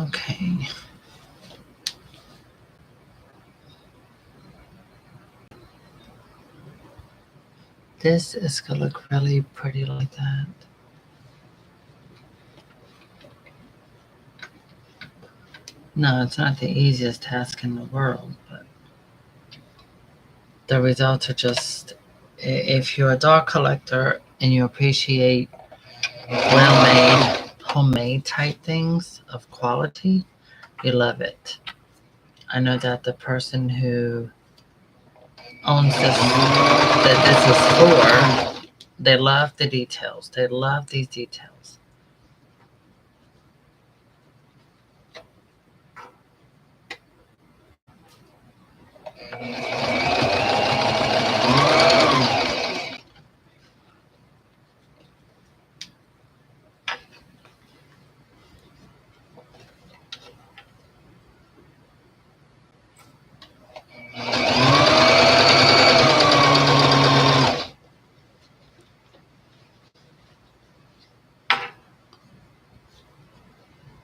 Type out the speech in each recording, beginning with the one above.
Okay. This is gonna look really pretty like that. No, it's not the easiest task in the world, but the results are just, if you're a doll collector and you appreciate well-made, homemade type things of quality, you love it. I know that the person who owns this, that this is for, they love the details. They love these details.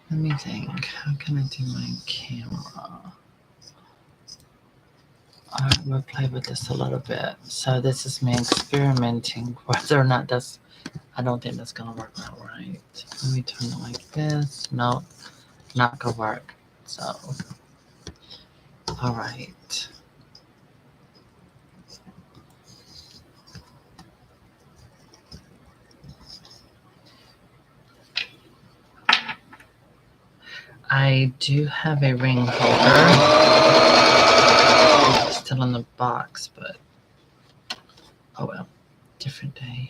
Let me think. How can I do my camera? Alright, we'll play with this a little bit. So this is me experimenting whether or not that's, I don't think that's gonna work out right. Let me turn it like this. No, not gonna work. So, alright. I do have a ring holder. It's still in the box, but oh well. Different day.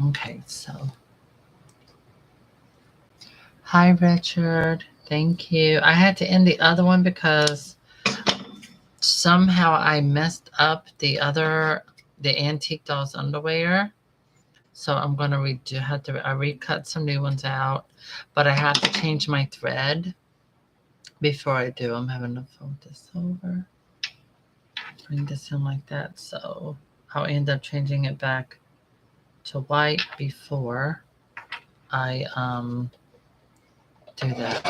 Okay, so. Hi, Richard. Thank you. I had to end the other one because somehow I messed up the Antique Dolls underwear. So I'm going to I recut some new ones out, but I have to change my thread before I do. I'm having to fold this over, bring this in like that. So I'll end up changing it back to white before I do that.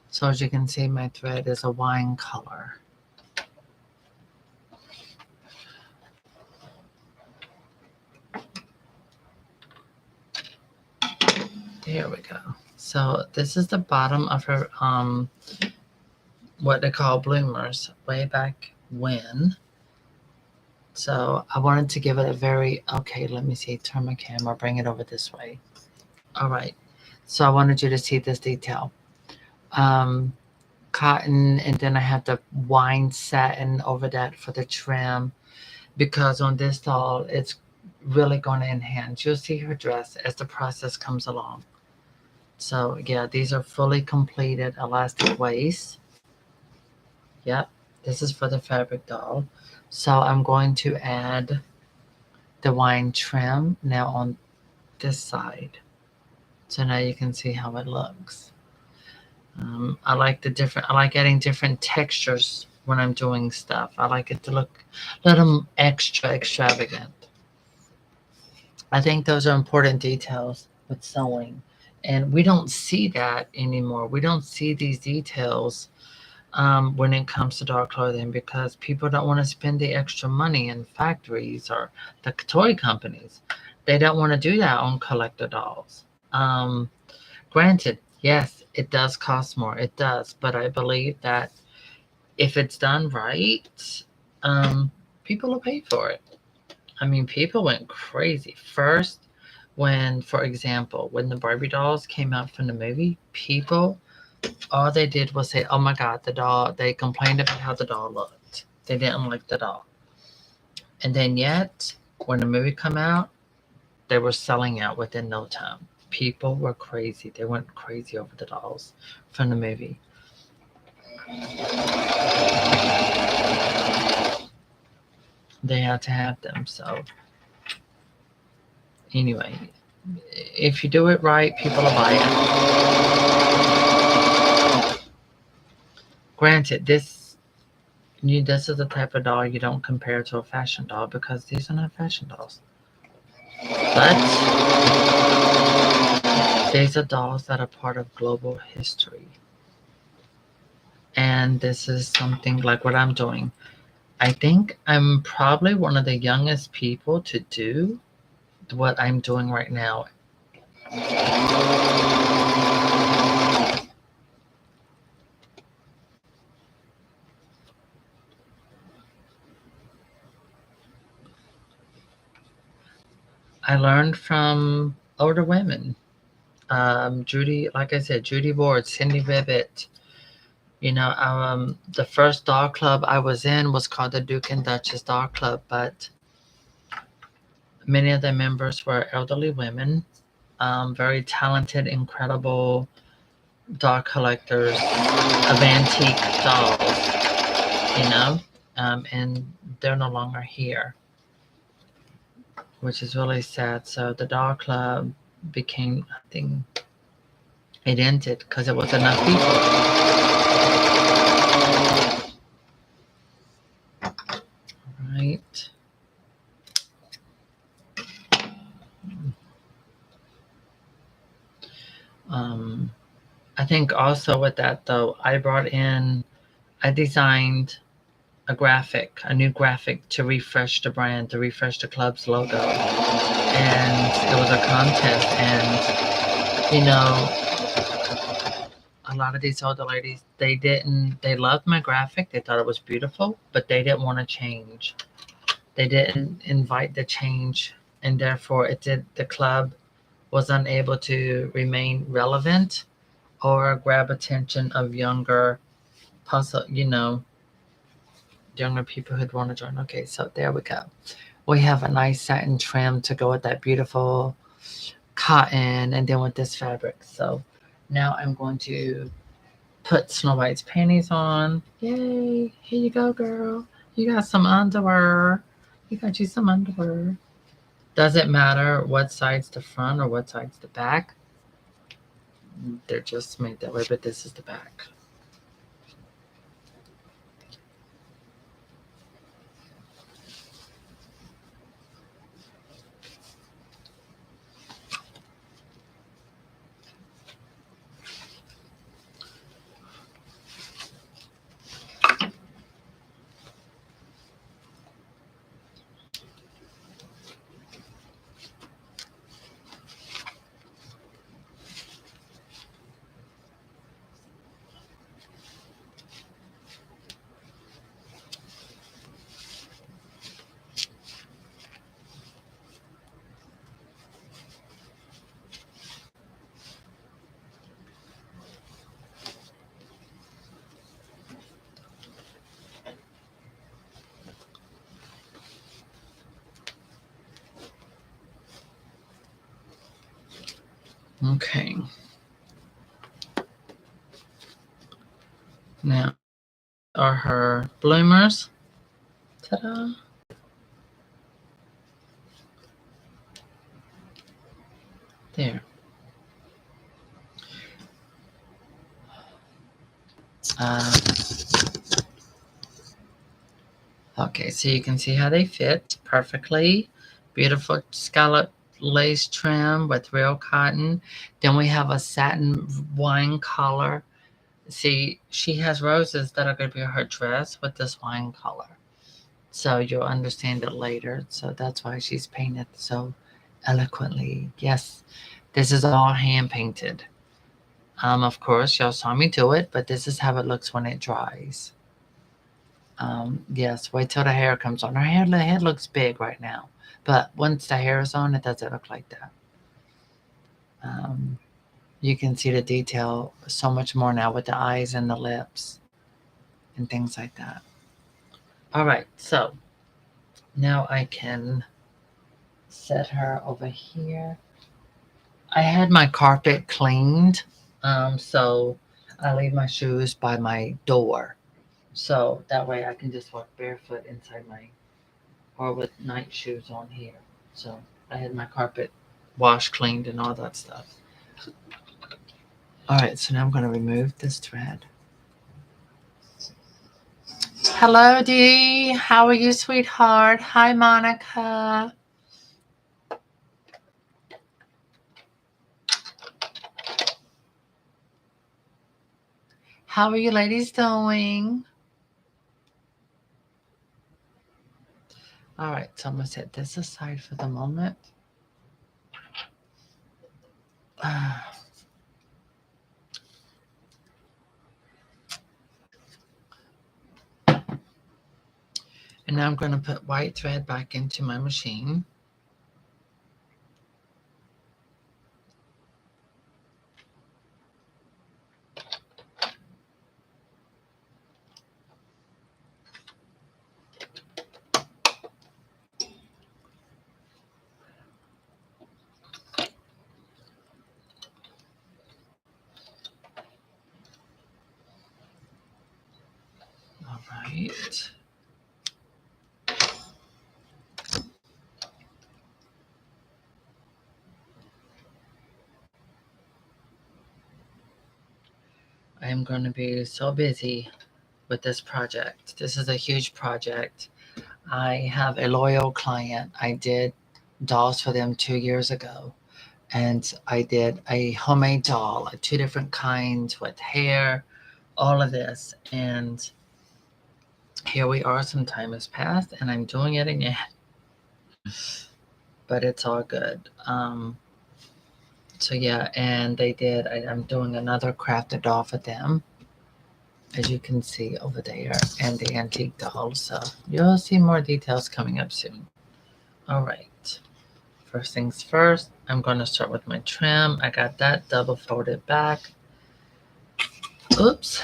So as you can see, my thread is a wine color. There we go. So this is the bottom of her what they call bloomers way back when. So I wanted to give it a very, okay, let me see, turn my camera, bring it over this way. All right. So I wanted you to see this detail. Cotton, and then I have the wine satin over that for the trim, because on this doll, it's really going to enhance. You'll see her dress as the process comes along. So yeah, these are fully completed elastic waist. Yep, this is for the fabric doll. So I'm going to add the wine trim now on this side. So now you can see how it looks. I like adding different textures when I'm doing stuff. I like it to look a little extra extravagant. I think those are important details with sewing. And we don't see that anymore. We don't see these details when it comes to doll clothing, because people don't want to spend the extra money in factories or the toy companies. They don't want to do that on collector dolls. Granted, yes, it does cost more. It does. But I believe that if it's done right, people will pay for it. I mean, people went crazy. First, for example, when the Barbie dolls came out from the movie, people, all they did was say, oh my God, the doll, they complained about how the doll looked. They didn't like the doll. And then yet, when the movie came out, they were selling out within no time. People were crazy. They went crazy over the dolls from the movie. They had to have them. So anyway, if you do it right, people will buy it. Granted, this is the type of doll you don't compare to a fashion doll because these are not fashion dolls. But these are dolls that are part of global history. And this is something like what I'm doing. I think I'm probably one of the youngest people to do what I'm doing right now. I learned from older women. Judy, like I said, Judy Ward, Cindy Ribbit. The first doll club I was in was called the Duke and Duchess Doll Club, but many of the members were elderly women, very talented, incredible doll collectors of antique dolls, you know, and they're no longer here, which is really sad. So the doll club became, I think, it ended because it was enough people, right? Um, I think also with that though, I designed a new graphic to refresh the brand, to refresh the club's logo. And it was a contest. And, a lot of these older ladies, they loved my graphic. They thought it was beautiful, but they didn't want to change. They didn't invite the change. And therefore, the club was unable to remain relevant or grab attention of younger people who'd want to join. Okay, so there we go. We have a nice satin trim to go with that beautiful cotton and then with this fabric. So now I'm going to put Snow White's panties on. Yay! Here you go, girl. You got some underwear. You got you some underwear. Doesn't matter what side's the front or what side's the back. They're just made that way, but this is the back. Okay. Now are her bloomers. Ta-da! There. Uh, okay, so you can see how they fit perfectly. Beautiful scallop lace trim with real cotton. Then we have a satin wine collar. See, she has roses that are going to be her dress with this wine color. So you'll understand it later. So that's why she's painted so eloquently. Yes, this is all hand painted. Of course, y'all saw me do it, but this is how it looks when it dries. Yes, wait till the hair comes on. The head looks big right now, but once the hair is on, it doesn't look like that. Um, you can see the detail so much more now with the eyes and the lips and things like that. All right, so now I can set her over here. I had my carpet cleaned, so I leave my shoes by my door. So that way I can just walk barefoot inside or with night shoes on here. So I had my carpet washed, cleaned, and all that stuff. All right, so now I'm going to remove this thread. Hello, Dee. How are you, sweetheart? Hi, Monica. How are you ladies doing? All right, so I'm going to set this aside for the moment. And now I'm going to put white thread back into my machine. All right. I am going to be so busy with this project. This is a huge project. I have a loyal client. I did dolls for them 2 years ago. And I did a homemade doll, 2 different kinds with hair, all of this. And here we are, some time has passed, and I'm doing it again. But it's all good. So yeah, and they did. I'm doing another crafted doll for them, as you can see over there, and the antique doll. So you'll see more details coming up soon. All right. First things first, I'm going to start with my trim. I got that double folded back. Oops.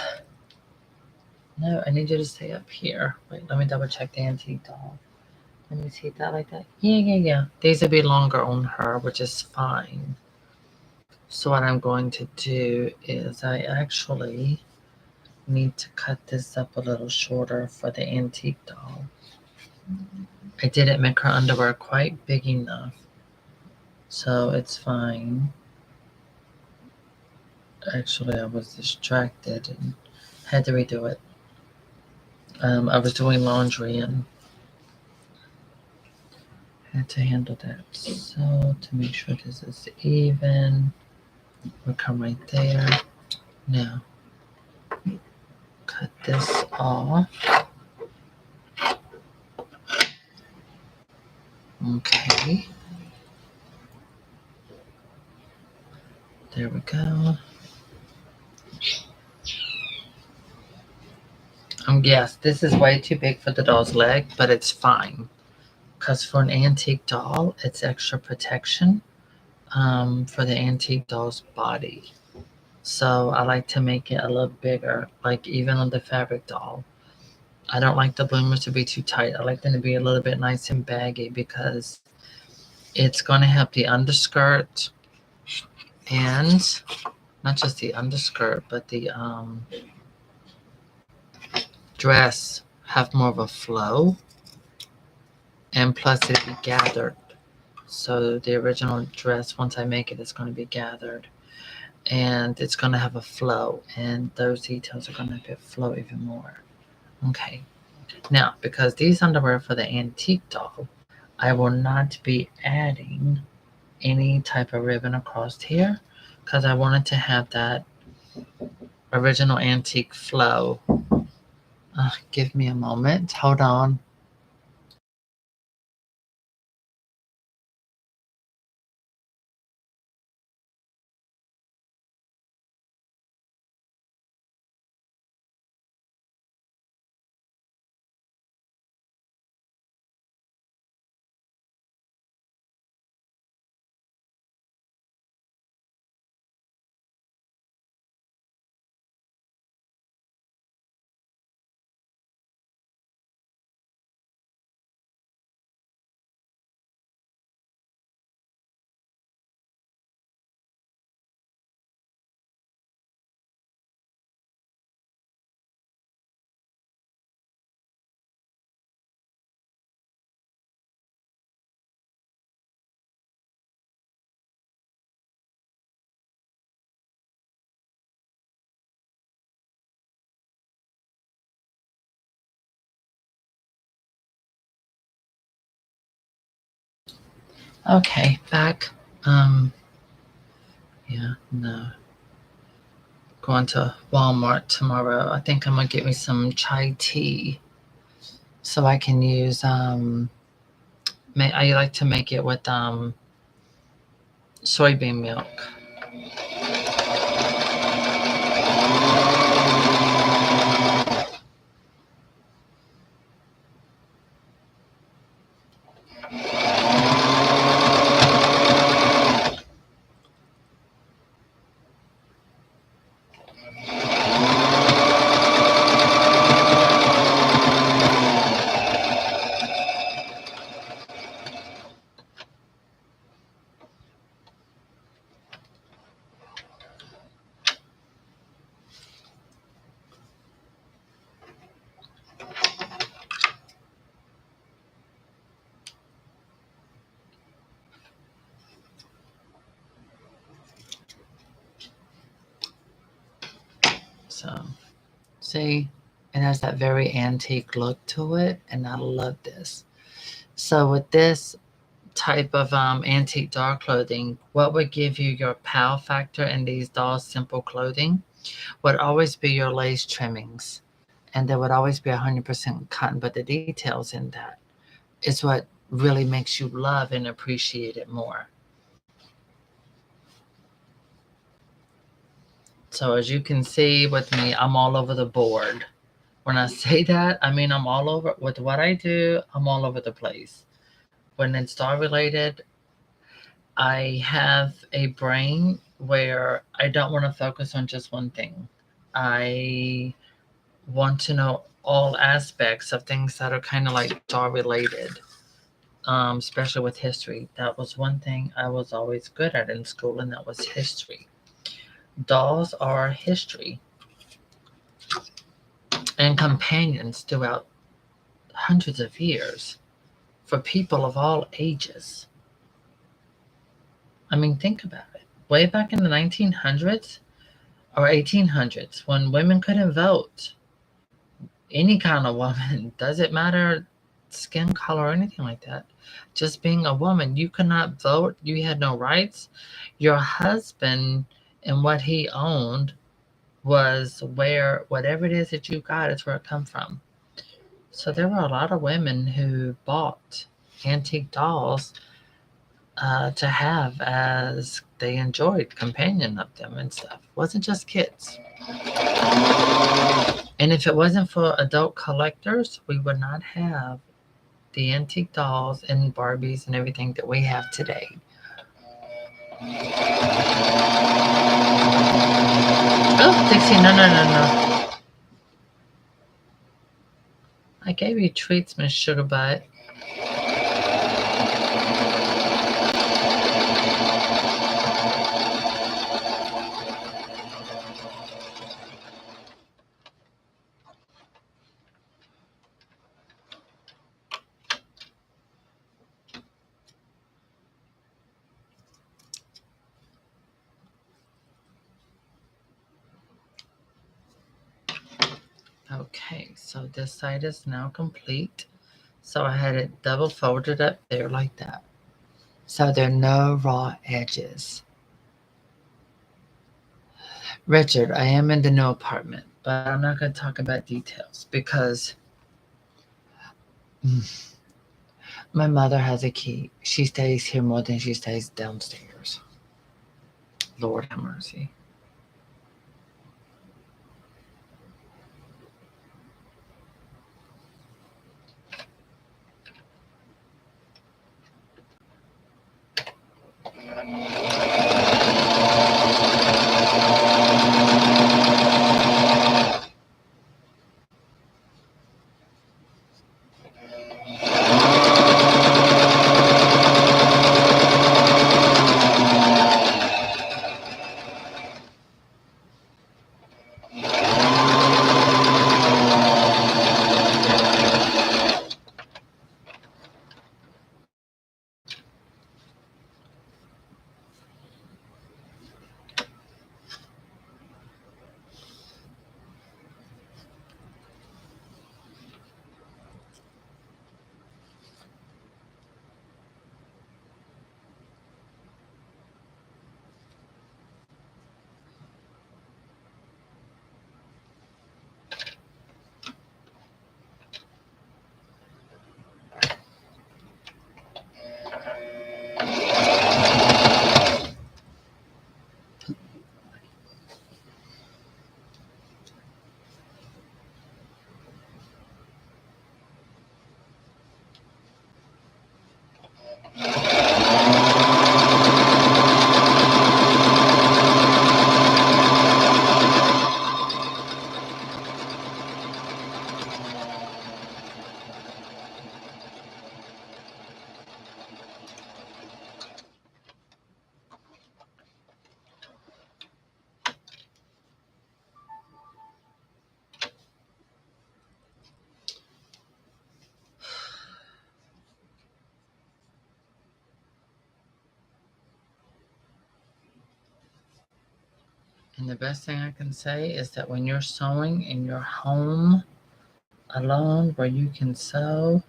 No, I need you to stay up here. Wait, let me double check the antique doll. Let me see that like that. Yeah. These will be longer on her, which is fine. So what I'm going to do is I actually need to cut this up a little shorter for the antique doll. I didn't make her underwear quite big enough, so it's fine. Actually, I was distracted and had to redo it. I was doing laundry and had to handle that. So to make sure this is even, we'll come right there. Now, cut this off. Okay. There we go. Yes, this is way too big for the doll's leg, but it's fine. Because for an antique doll, it's extra protection for the antique doll's body. So I like to make it a little bigger, like even on the fabric doll. I don't like the bloomers to be too tight. I like them to be a little bit nice and baggy because it's going to help the underskirt and not just the underskirt, but the dress have more of a flow, and plus it'll be gathered. So the original dress, once I make it, it's going to be gathered, and it's going to have a flow, and those details are going to flow even more. Okay. Now, because these underwear are for the antique doll, I will not be adding any type of ribbon across here because I wanted to have that original antique flow. Give me a moment. Hold on. Okay, back. Um, yeah, no. Going to Walmart tomorrow. I think I'm gonna get me some chai tea so I can use. I like to make it with soybean milk. So see, it has that very antique look to it, and I love this. So with this type of antique doll clothing, what would give you your pow factor in these dolls simple clothing would always be your lace trimmings, and there would always be 100% cotton, but the details in that is what really makes you love and appreciate it more. So as you can see with me, I'm all over the board. When I say that, I mean I'm all over with what I do. I'm all over the place. When it's doll related, I have a brain where I don't want to focus on just one thing. I want to know all aspects of things that are kind of like doll related, especially with history. That was one thing I was always good at in school, and that was history. Dolls are history and companions throughout hundreds of years for people of all ages. I mean, think about it. Way back in the 1900s or 1800s, when women couldn't vote, any kind of woman, does it matter skin color or anything like that? Just being a woman, you could not vote, you had no rights. Your husband and what he owned was where whatever it is that you got is where it come from. So there were a lot of women who bought antique dolls to have as they enjoyed companion of them and stuff. It wasn't just kids. And if it wasn't for adult collectors, we would not have the antique dolls and Barbies and everything that we have today. Oh, Dixie, no, no, no, no. I gave you treats, Miss Sugar Butt. Okay, so this side is now complete. So I had it double folded up there like that. So there are no raw edges. Richard, I am in the new apartment, but I'm not going to talk about details because my mother has a key. She stays here more than she stays downstairs. Lord have mercy. And the best thing I can say is that when you're sewing in your home alone where you can sew,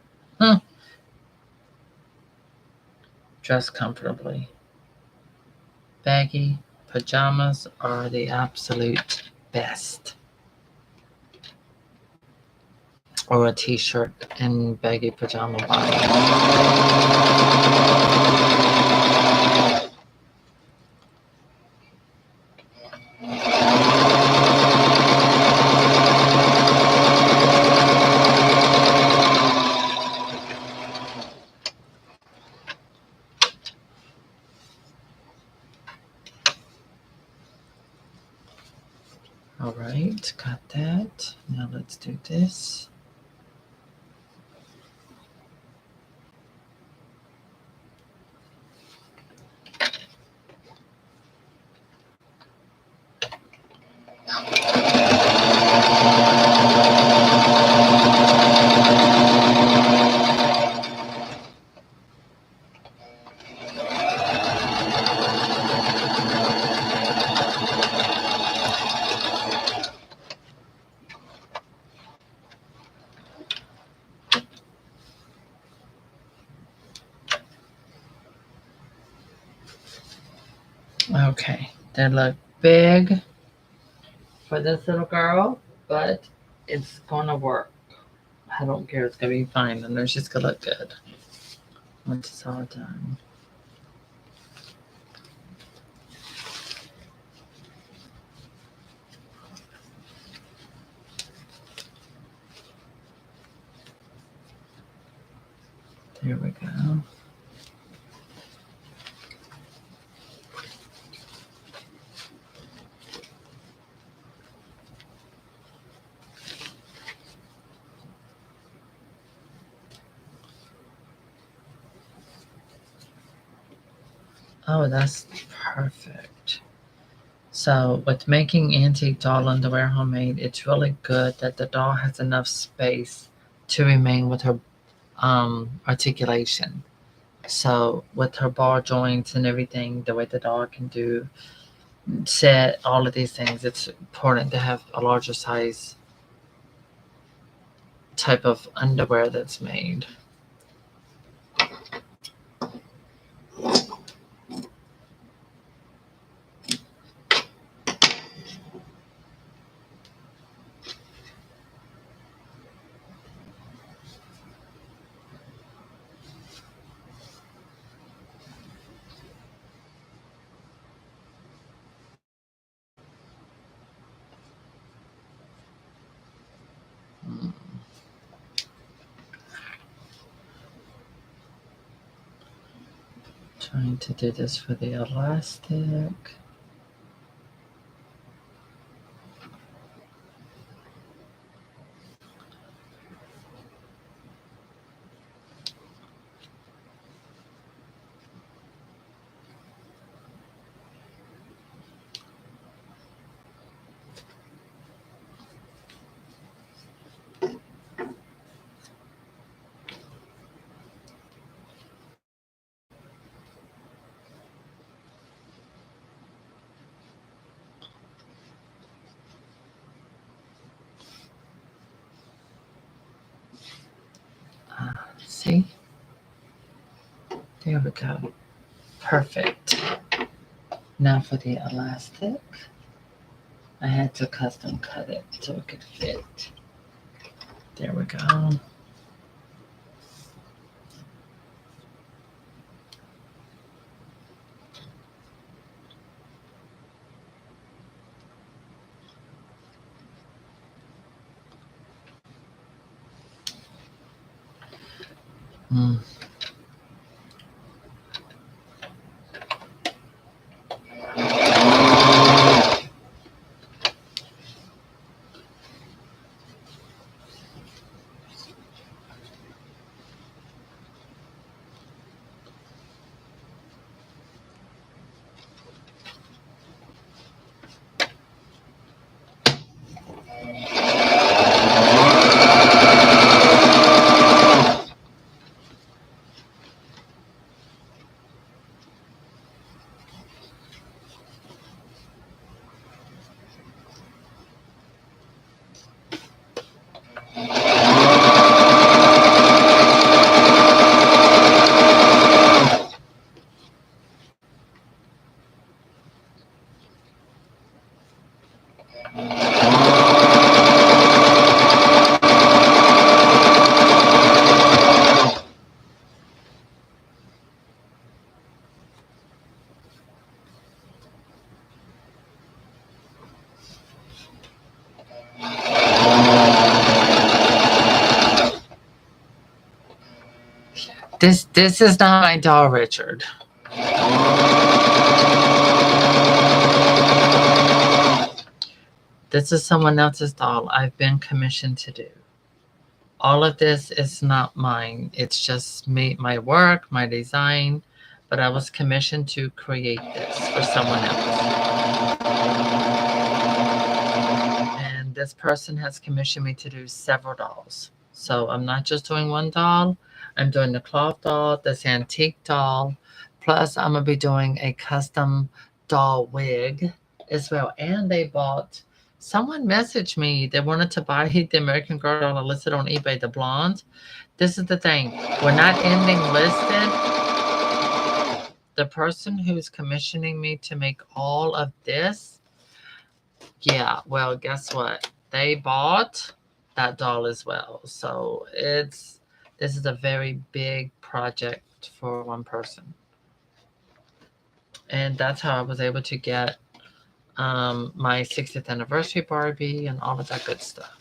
dress comfortably. Baggy pajamas are the absolute best. Or a t-shirt and baggy pajama bottom. All right, got that. Now let's do this. Okay, they look big for this little girl, but it's gonna work. I don't care, it's gonna be fine. I know she's gonna look good once it's all done. There we go. Oh, that's perfect. So with making antique doll underwear homemade, it's really good that the doll has enough space to remain with her articulation. So with her ball joints and everything, the way the doll can do set, all of these things, it's important to have a larger size type of underwear that's made. Mm. Trying to do this for the elastic. See? There we go. Perfect. Now for the elastic, I had to custom cut it so it could fit. There we go. Mm. This is not my doll, Richard. This is someone else's doll I've been commissioned to do. All of this is not mine. It's just me, my work, my design, but I was commissioned to create this for someone else. And this person has commissioned me to do several dolls. So I'm not just doing one doll. I'm doing the cloth doll, this antique doll, plus I'm gonna be doing a custom doll wig as well. And they bought. Someone messaged me. They wanted to buy the American Girl doll I listed on eBay, the blonde. This is the thing. We're not ending listed. The person who's commissioning me to make all of this, yeah, well, guess what? They bought that doll as well. So this is a very big project for one person. And that's how I was able to get my 60th anniversary Barbie and all of that good stuff.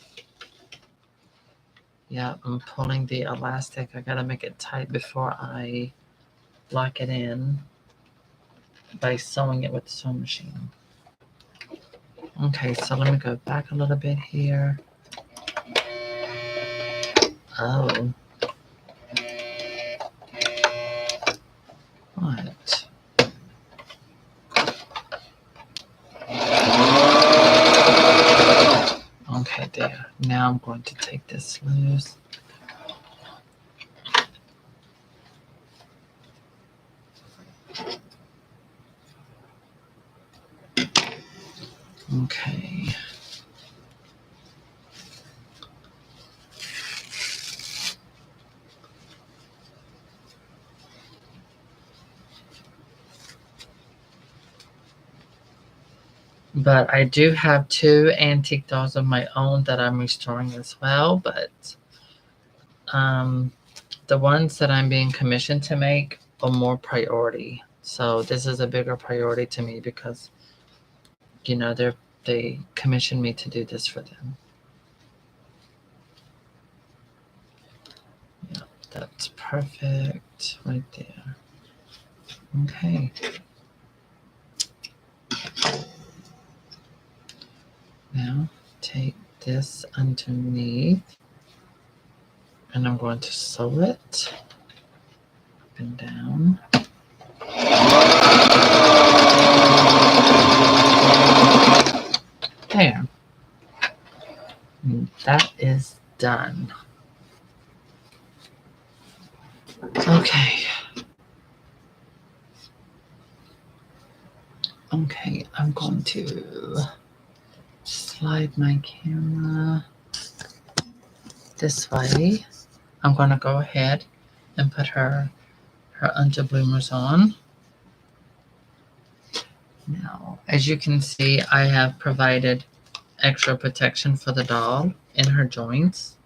Yeah, I'm pulling the elastic. I gotta make it tight before I lock it in by sewing it with the sewing machine. Okay, so let me go back a little bit here. Oh. What? Okay, there. Now I'm going to take this loose. Okay. But I do have 2 antique dolls of my own that I'm restoring as well. But the ones that I'm being commissioned to make are more priority. So this is a bigger priority to me because, you know, they commissioned me to do this for them. Yeah, that's perfect right there. Okay. Now take this underneath and I'm going to sew it up and down. There. And that is done. Okay. Okay, I'm going to slide my camera this way. I'm going to go ahead and put her under bloomers on. Now, as you can see, I have provided extra protection for the doll in her joints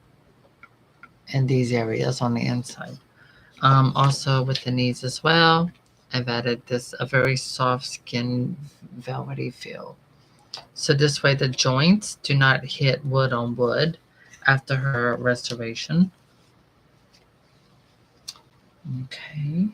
in these areas on the inside. Also with the knees as well, I've added a very soft skin velvety feel. So this way the joints do not hit wood on wood after her restoration. Okay.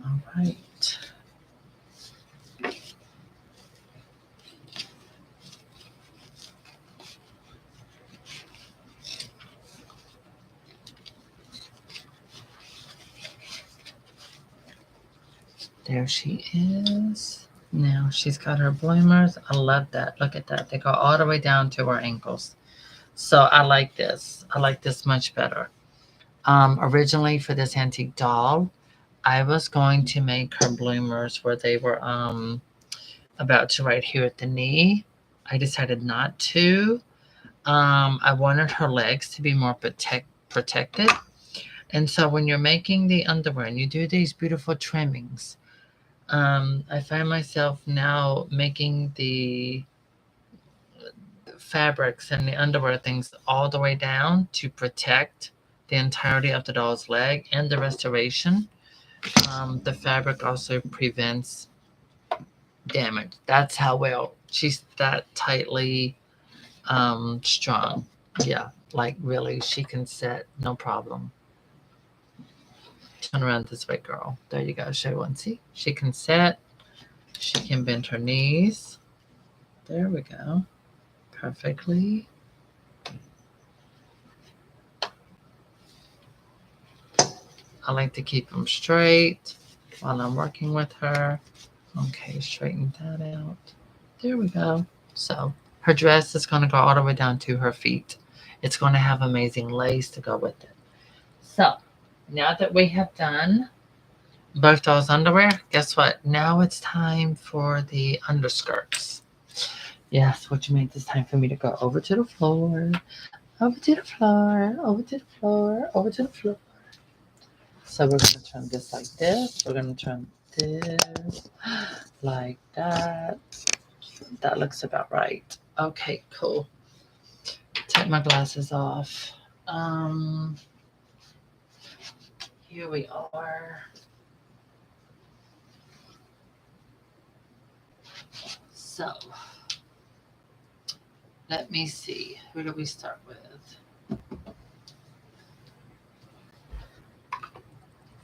All right. There she is. Now she's got her bloomers. I love that. Look at that. They go all the way down to her ankles. So I like this. I like this much better. Originally for this antique doll, I was going to make her bloomers where they were about to right here at the knee. I decided not to. I wanted her legs to be more protected. And so when you're making the underwear and you do these beautiful trimmings, I find myself now making the fabrics and the underwear things all the way down to protect the entirety of the doll's leg and the restoration. The fabric also prevents damage. That's how well she's that tightly strong. Yeah, like really, she can set no problem. Turn around this way, girl. There you go. Show one. See, she can set. She can bend her knees. There we go. Perfectly. I like to keep them straight while I'm working with her. Okay, straighten that out. There we go. So her dress is going to go all the way down to her feet. It's going to have amazing lace to go with it. So now that we have done both those underwear, guess what? Now it's time for the underskirts. Yes, which means it's time for me to go over to the floor, over to the floor, over to the floor, over to the floor. So we're going to turn this like this. We're going to turn this like that. That looks about right. Okay, cool. Take my glasses off. Here we are. So, let me see. Who do we start with?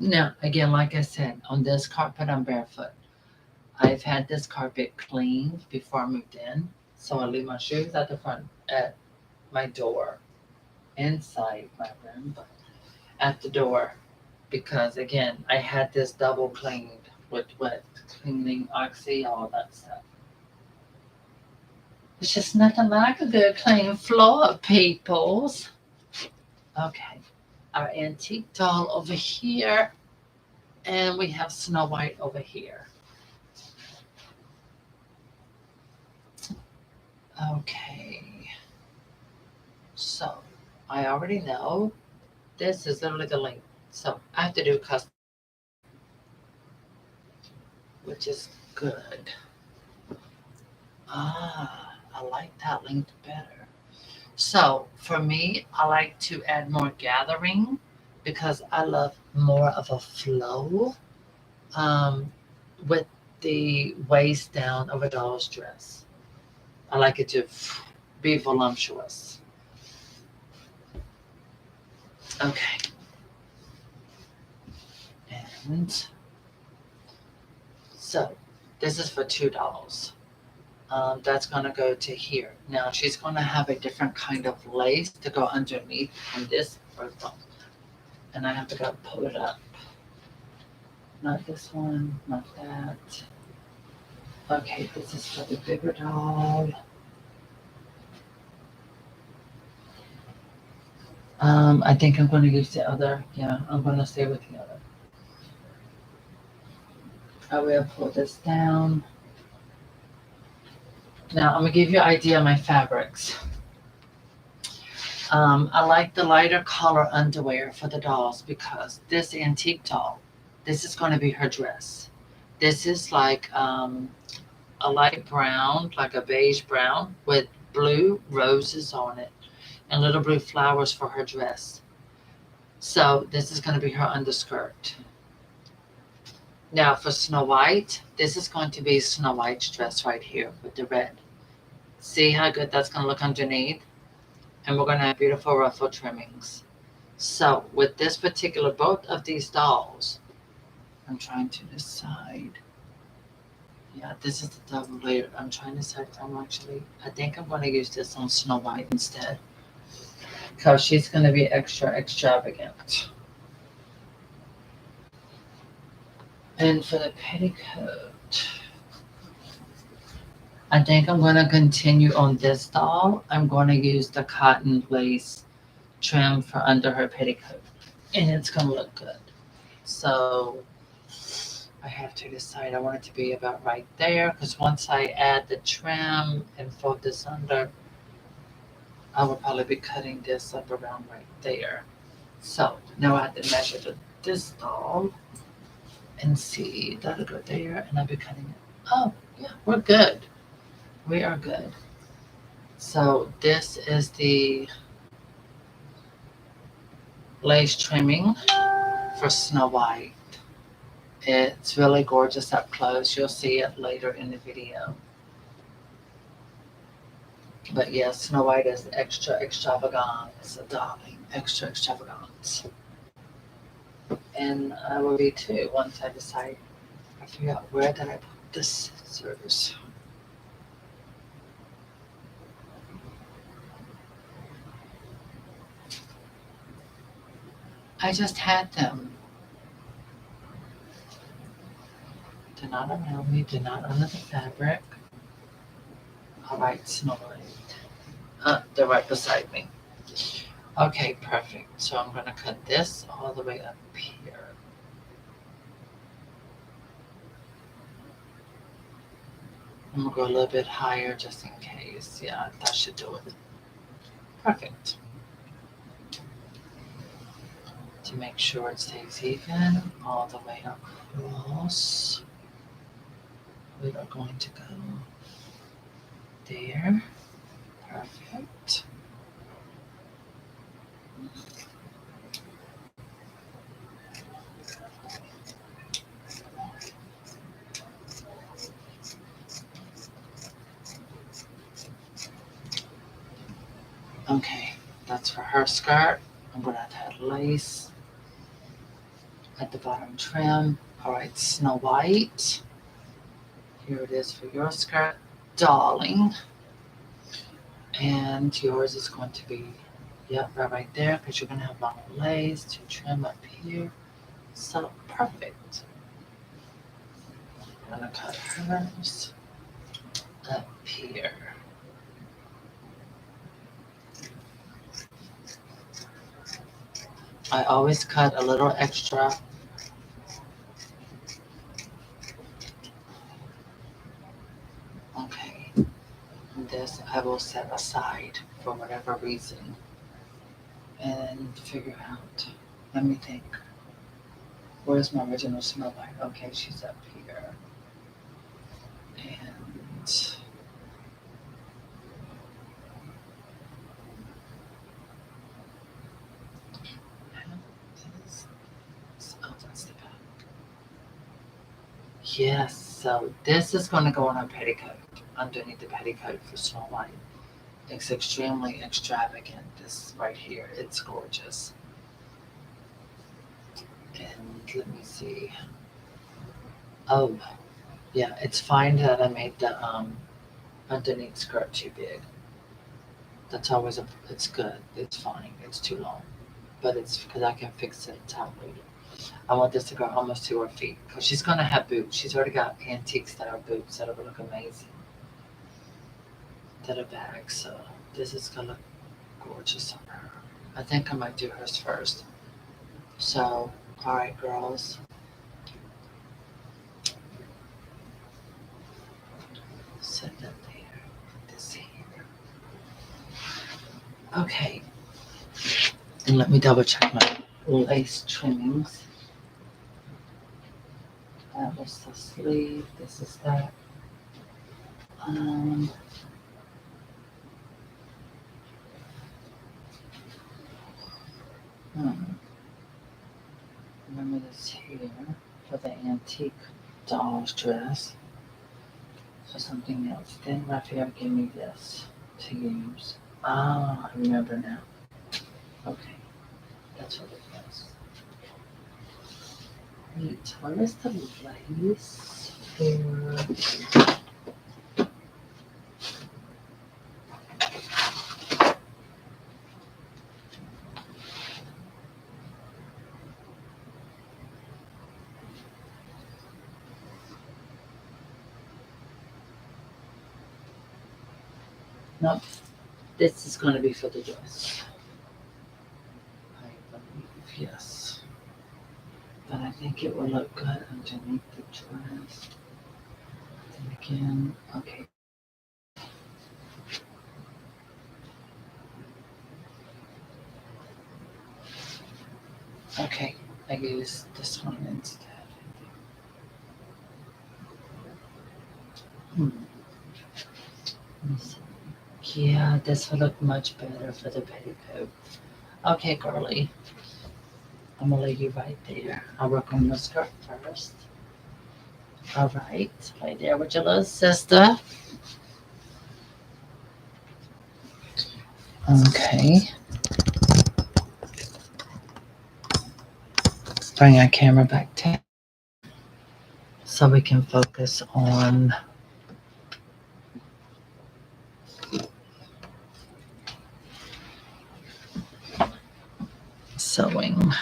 Now, again, like I said, on this carpet, I'm barefoot. I've had this carpet cleaned before I moved in. So I leave my shoes at the front, at my door, inside my room, but at the door. Because again, I had this double cleaned with wet cleaning, oxy, all that stuff. It's just nothing like a good clean floor, peoples. Okay, our antique doll over here, and we have Snow White over here. Okay, so I already know this is literally the length. So I have to do custom, which is good. I like that length better. So for me, I like to add more gathering because I love more of a flow with the waist down of a doll's dress. I like it to be voluptuous. Okay. And so this is for $2. That's going to go to here. Now she's going to have a different kind of lace to go underneath on this purple. And I have to go pull it up. Not this one, not that. Okay, this is for the bigger doll. I think I'm going to use the other. Yeah, I'm going to stay with the other. I will pull this down. Now I'm going to give you an idea of my fabrics. I like the lighter color underwear for the dolls because this antique doll, this is going to be her dress. This is like a light brown, like a beige brown with blue roses on it and little blue flowers for her dress. So this is going to be her underskirt. Now for Snow White, this is going to be Snow White's dress right here with the red. See how good that's going to look underneath? And we're going to have beautiful ruffle trimmings. So with this particular, both of these dolls, I'm trying to decide. Yeah, this is the double layer. I'm trying to decide if I think I'm going to use this on Snow White instead. Because she's going to be extra extravagant. And for the petticoat, I think I'm going to continue on this doll. I'm going to use the cotton lace trim for under her petticoat. And it's going to look good. So I have to decide. I want it to be about right there. Because once I add the trim and fold this under, I will probably be cutting this up around right there. So now I have to measure this doll and see. That'll go there. And I'll be cutting it. Oh, yeah, we're good. We are good. So this is the lace trimming for Snow White. It's really gorgeous up close. You'll see it later in the video. But yes, Snow White is extra extravagant. It's a darling, extra extravagant. And I will be too once I decide. I forgot where did I put the scissors. I just had them. They're not around me. They're not under the fabric. All right, Snow White. They're right beside me. Okay, perfect. So I'm gonna cut this all the way up here. I'm gonna go a little bit higher just in case. Yeah, that should do it. Perfect. To make sure it stays even all the way across. We are going to go there. Perfect. Okay, that's for her skirt. I'm gonna add lace at the bottom trim. All right, Snow White. Here it is for your skirt, darling. And yours is going to be, yep, right there, because you're gonna have long lace to trim up here. So perfect. I'm gonna cut hers up here. I always cut a little extra. Okay, and this I will set aside for whatever reason and figure out. Let me think. Where's my original Snow White? Okay, she's up here. And oh, that's the back. Yes, so this is going to go on a petticoat, underneath the petticoat for Snow White. It's extremely extravagant, this right here. It's gorgeous. And let me see. Oh, yeah, it's fine that I made the underneath skirt too big. That's always it's good. It's fine. It's too long. But it's because I can fix it top later. I want this to go almost to her feet because she's gonna have boots. She's already got antique style boots that'll look amazing. That are bags, so this is gonna look gorgeous on her. I think I might do hers first. So, all right, girls. Set that there. This here. Okay. And let me double check my lace trimmings. That was the sleeve. This is that. Um, hmm. Remember this here for the antique doll's dress. For something else. Then Raphael gave me this to use. Ah, I remember now. Okay, that's what it was. Wait, where is the lace for? Nope, this is going to be for the dress. I believe, yes. But I think it will look good underneath the dress. And again, okay. Okay, I use this one instead. Hmm. Let me see. Yeah, this will look much better for the petticoat. Okay, girly. I'm gonna lay you right there. I'll work on your skirt first. All right, right there with your little sister. Okay. Bring our camera back down so we can focus on sewing.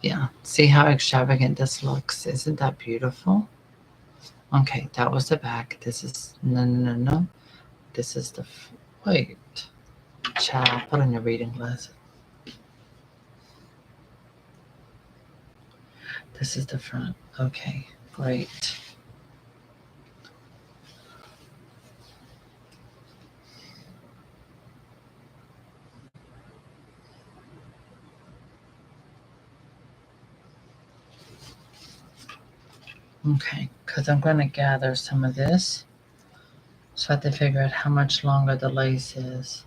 Yeah, see how extravagant this looks? Isn't that beautiful? Okay, that was the back. This is no. This is the wait. Child, put on your reading glasses. This is the front. Okay, great. Okay, because I'm going to gather some of this. So I have to figure out how much longer the lace is.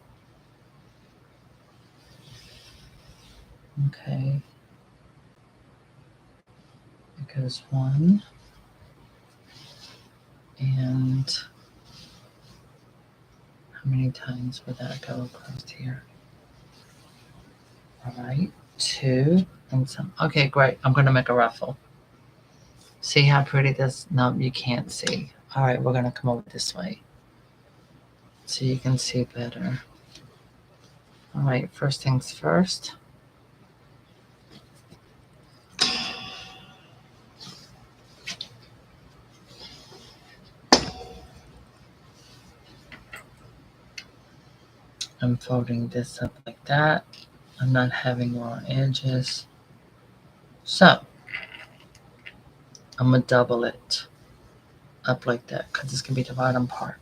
Okay. It goes one. And how many times would that go across here? All right, two and some. Okay, great. I'm going to make a ruffle. See how pretty this? No, you can't see. All right, we're going to come over this way so you can see better. All right, first things first. I'm folding this up like that. I'm not having raw edges. So I'm going to double it up like that because this can be the bottom part.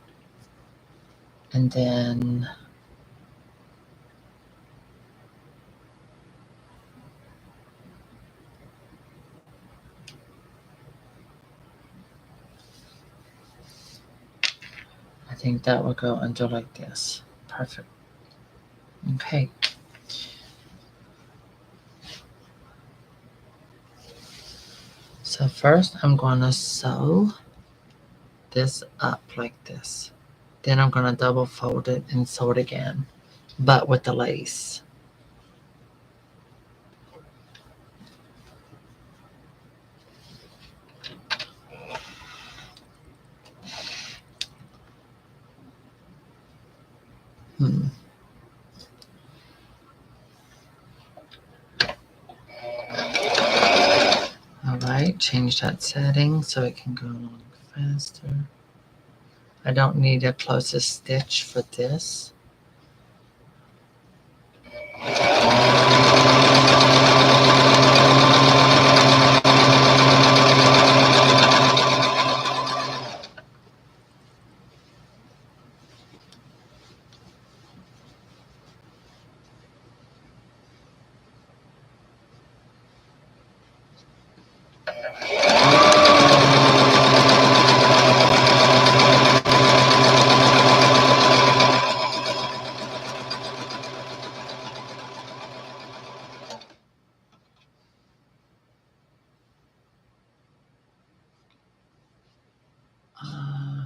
And then I think that will go under like this. Perfect. Okay. So first I'm going to sew this up like this. Then I'm going to double fold it and sew it again, but with the lace. All right, change that setting so it can go along faster. I don't need a closest stitch for this. Uh,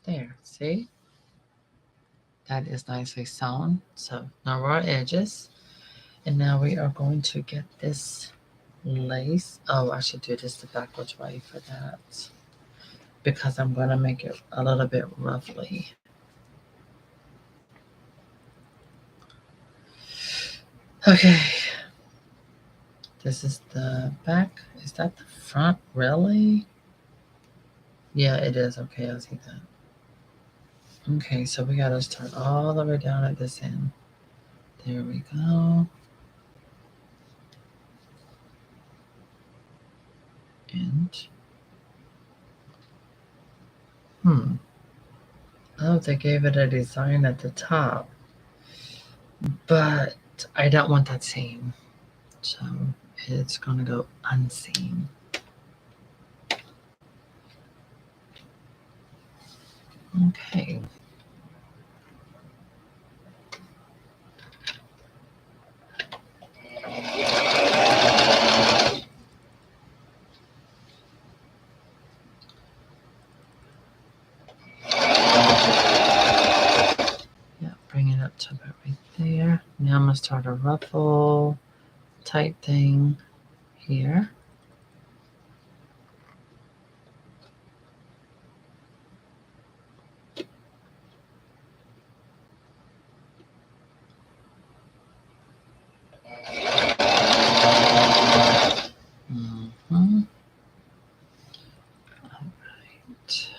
There, see? That is nicely sewn. So no raw edges. And now we are going to get this lace. Oh, I should do this the backwards way for that. Because I'm going to make it a little bit roughly. Okay. This is the back. Is that the front? Really? Yeah, it is. Okay, I see that. Okay, so we got to start all the way down at this end. There we go. And, oh, they gave it a design at the top. But I don't want that seam. So it's going to go unseen. Okay. Yeah, bring it up to about right there. Now I'm going to start a ruffle type thing here. Mm-hmm. All right.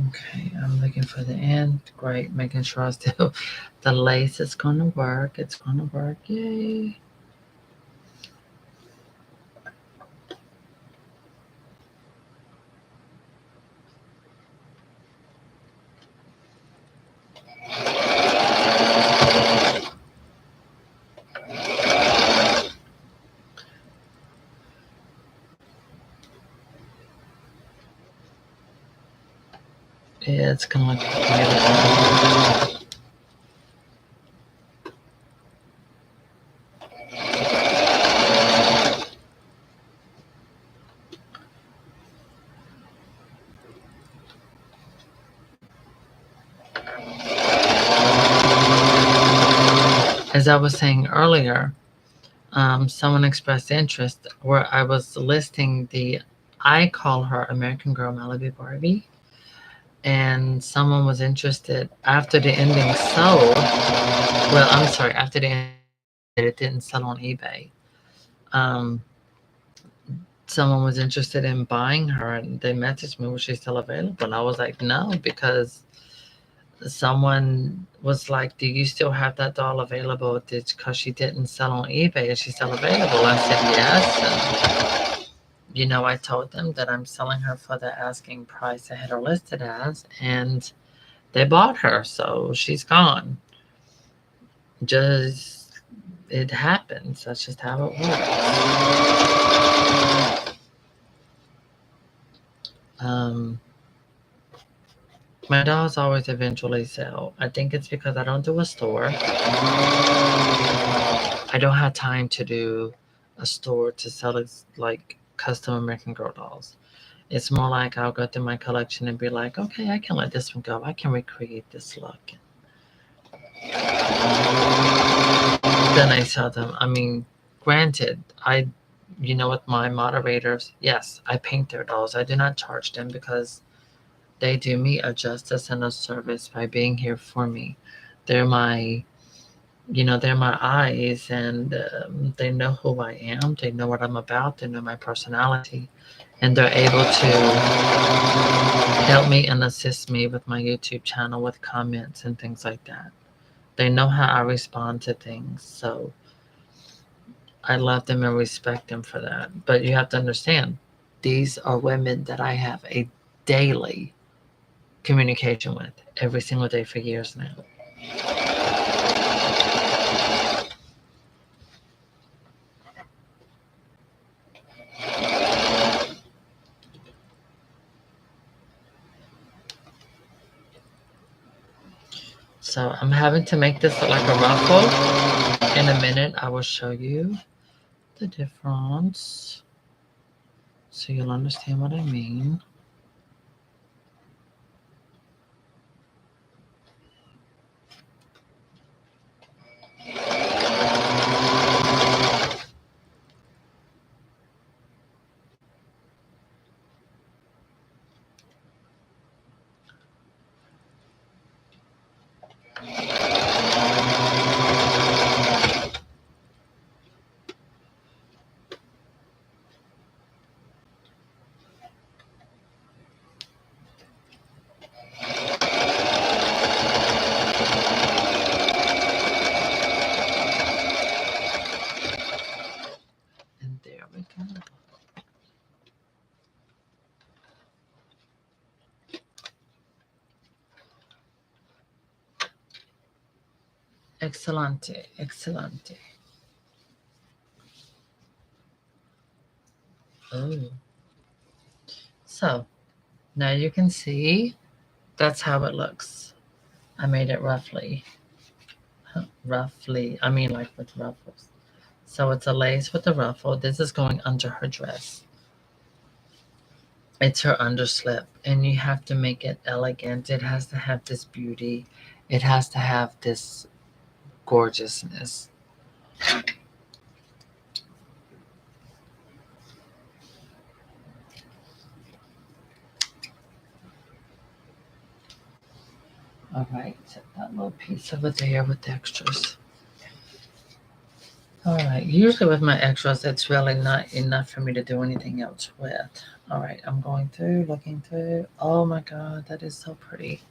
Okay, I'm looking for the end. Great, making sure I still the lace is gonna work. It's gonna work. Yay. Yeah, it's gonna look beautiful. As I was saying earlier, someone expressed interest where I was listing the, I call her American Girl Malibu Barbie, and someone was interested after the ending sold. Well, I'm sorry, after the ending sold, that it didn't sell on eBay. Um, Someone was interested in buying her, and they messaged me, was she still available? And I was like, no, because someone was like, do you still have that doll available? Because she didn't sell on eBay, is she still available? I said yes. And I told them that I'm selling her for the asking price I had her listed as, and they bought her, so she's gone. Just, it happens. That's just how it works. Um, my dolls always eventually sell. I think it's because I don't do a store. I don't have time to do a store to sell like custom American Girl dolls. It's more like I'll go through my collection and be like, okay, I can let this one go. I can recreate this look. Then I sell them. I mean, granted, with my moderators, yes, I paint their dolls. I do not charge them because they do me a justice and a service by being here for me. They're my, they're my eyes, and they know who I am. They know what I'm about. They know my personality, and they're able to help me and assist me with my YouTube channel with comments and things like that. They know how I respond to things, so I love them and respect them for that. But you have to understand, these are women that I have a daily communication with every single day for years now. So I'm having to make this look like a ruffle. In a minute, I will show you the difference so you'll understand what I mean. And there we go. Excellente, excellente. Oh, so now you can see that's how it looks. I made it roughly, I mean like with ruffles. So it's a lace with a ruffle. This is going under her dress. It's her underslip, and you have to make it elegant. It has to have this beauty. It has to have this gorgeousness. All right, that little piece over there with the extras. All right, usually with my extras, it's really not enough for me to do anything else with. All right, I'm going through, looking through. Oh my God, that is so pretty.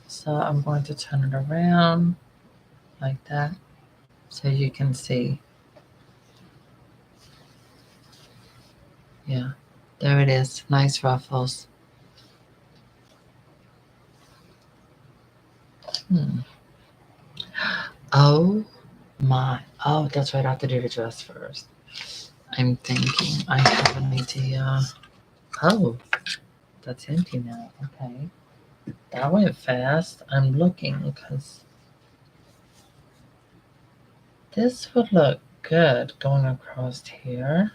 So I'm going to turn it around like that so you can see. Yeah, there it is. Nice ruffles. Hmm. Oh my. Oh, that's right. I have to do the dress first. I'm thinking I have an idea. Oh, that's empty now. Okay. That went fast. I'm looking because this would look good going across here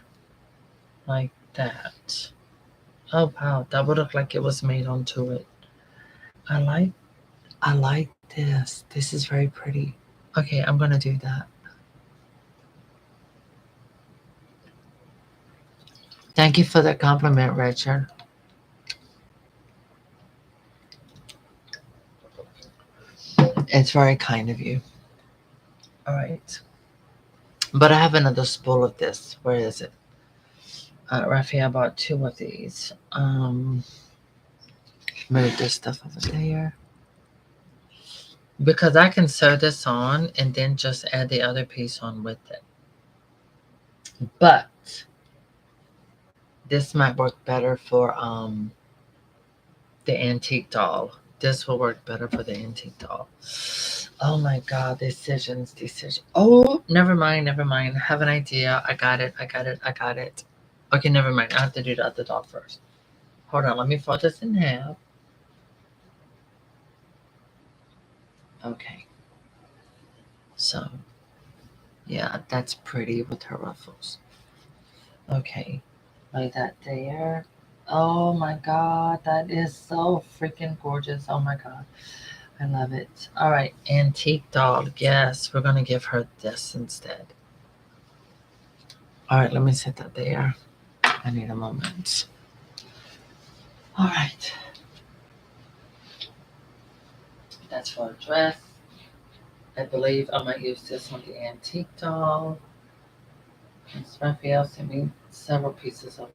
like that. Oh wow, that would look like it was made onto it. I like I like this. This is very pretty. Okay, I'm gonna do that. Thank you for the compliment, Richard. It's very kind of you. All right. But I have another spool of this. Where is it? Raphael bought 2 of these. Move this stuff over there. Because I can sew this on and then just add the other piece on with it. But this might work better for the antique doll. This will work better for the antique doll. Oh my god, decisions. Oh, never mind. I have an idea. I got it. Okay, never mind. I have to do the other doll first. Hold on, let me fold this in half. Okay. So, yeah, that's pretty with her ruffles. Okay, like that there. Oh my god, that is so freaking gorgeous. Oh my god, I love it. All right, antique doll. Yes, we're gonna give her this instead. All right, let me set that there. I need a moment. All right, that's for a dress. I believe I might use this on the antique doll. Raphael sent me several pieces of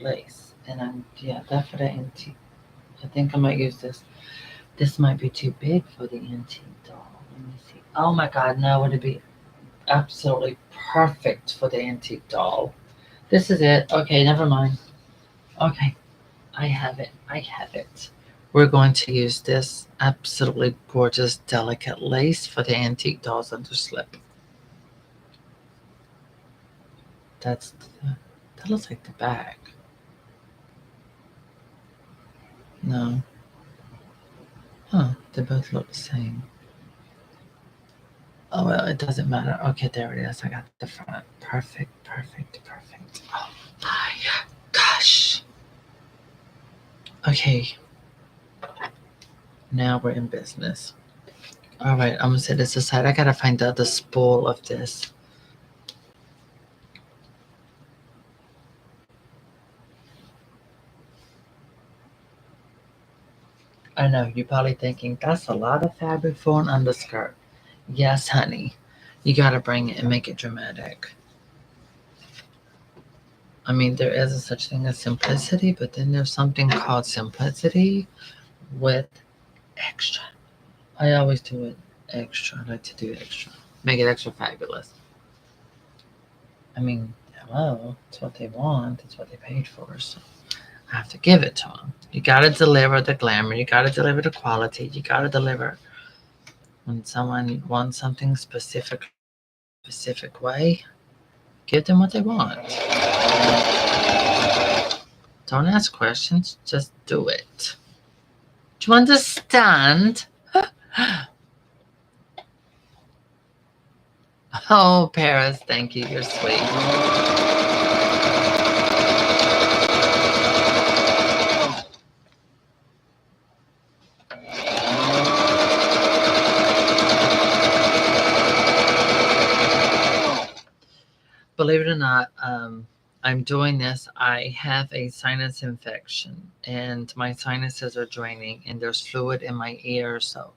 lace, and that for the antique. I think I might use this. This might be too big for the antique doll. Let me see. Oh my god, no, it'd be absolutely perfect for the antique doll. This is it. Okay, never mind. Okay, I have it. We're going to use this absolutely gorgeous, delicate lace for the antique doll's underslip. That looks like the back. No. Huh, they both look the same. Oh well, it doesn't matter. Okay, there it is. I got the front. Perfect. Oh my gosh. Okay. Now we're in business. All right, I'm gonna set this aside. I gotta find the other spool of this. I know you're probably thinking that's a lot of fabric for an underskirt. Yes, honey. You gotta bring it and make it dramatic. I mean, there is a such thing as simplicity, but then there's something called simplicity with extra. I always do it extra. I like to do extra. Make it extra fabulous. I mean, hello, it's what they want. It's what they paid for. So I have to give it to them. You gotta deliver the glamour. You gotta deliver the quality. You gotta deliver when someone wants something specific way. Give them what they want. Don't ask questions. Just do it. Do you understand? Oh, Paris, thank you. You're sweet. Believe it or not, I'm doing this. I have a sinus infection and my sinuses are draining and there's fluid in my ear. So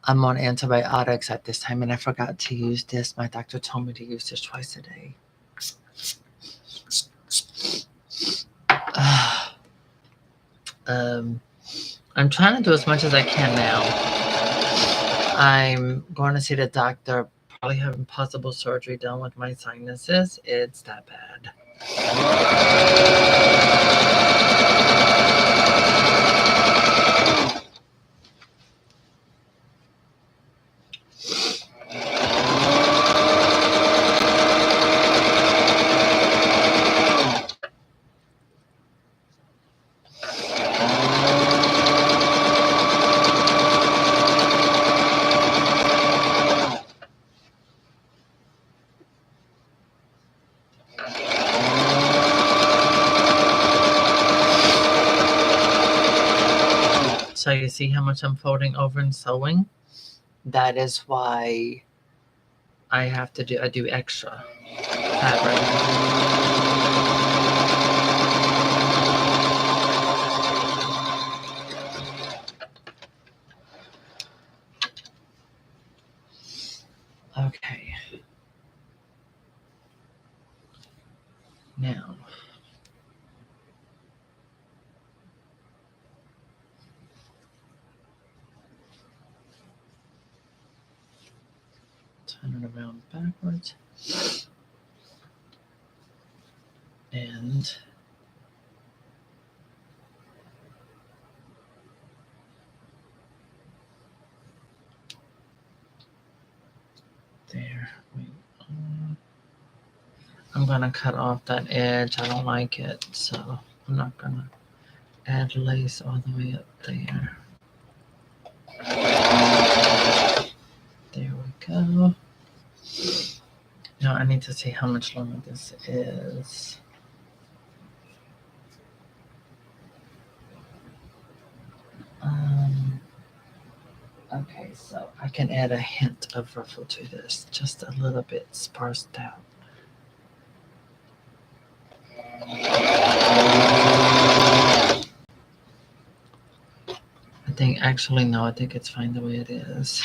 I'm on antibiotics at this time and I forgot to use this. My doctor told me to use this twice a day. I'm trying to do as much as I can now. I'm going to see the doctor, probably having possible surgery done with my sinuses. It's that bad. So you see how much I'm folding over and sewing? That is why I do extra fabric. Okay. Now, turn it around backwards. And there we are. I'm gonna cut off that edge. I don't like it, so I'm not gonna add lace all the way up there. There we go. Now I need to see how much longer this is. Okay, so I can add a hint of ruffle to this, just a little bit sparsed out. I think it's fine the way it is.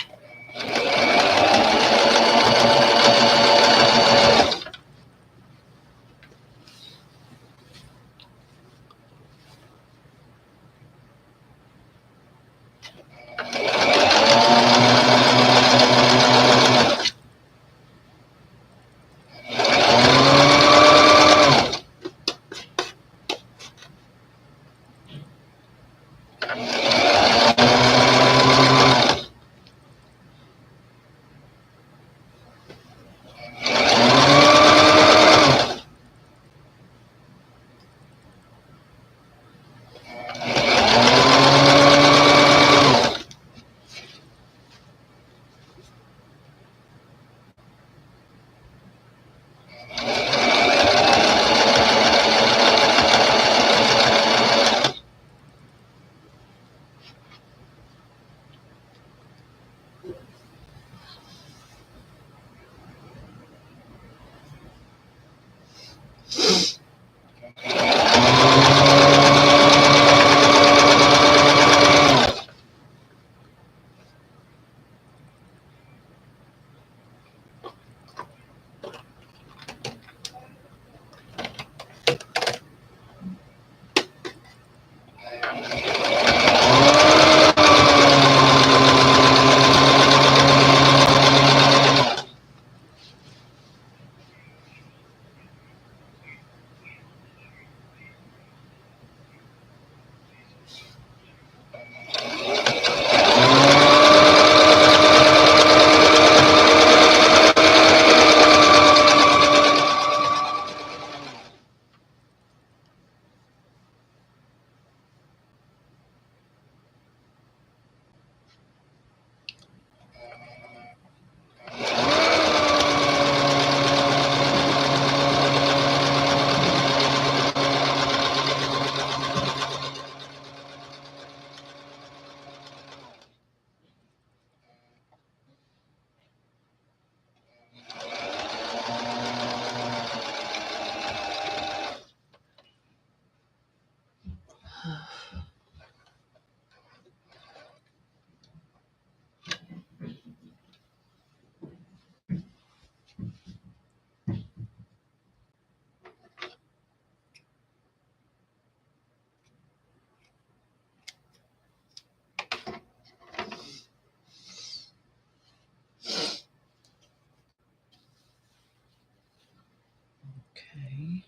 Okay.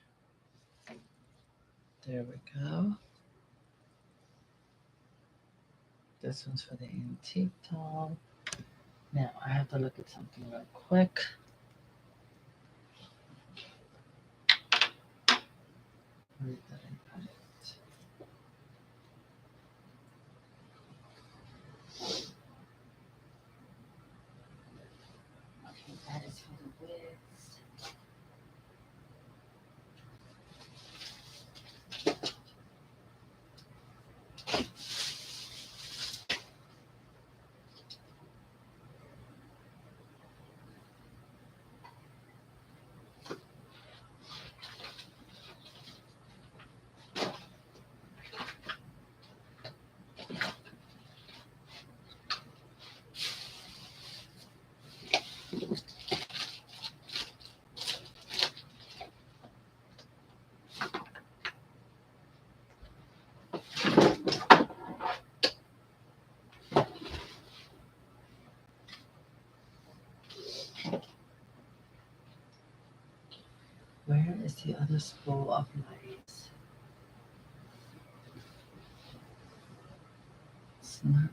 There we go. This one's for the antique doll. Now I have to look at something real quick. Where did I put it? Okay, that is for the wigs. the other spool of lace. It's not.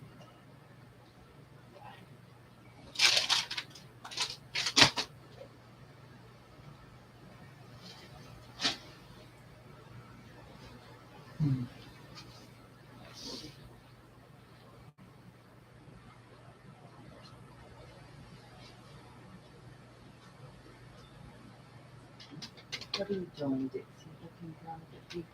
What are you doing, Dixie? Looking down at the people.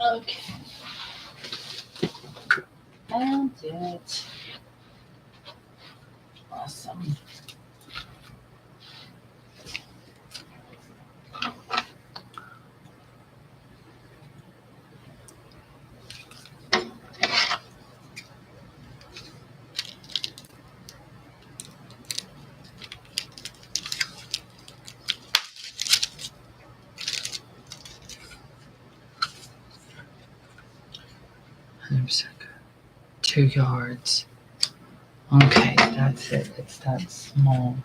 Okay. Found it. Awesome. Oops. 2 yards. Okay, that's it. It's that small.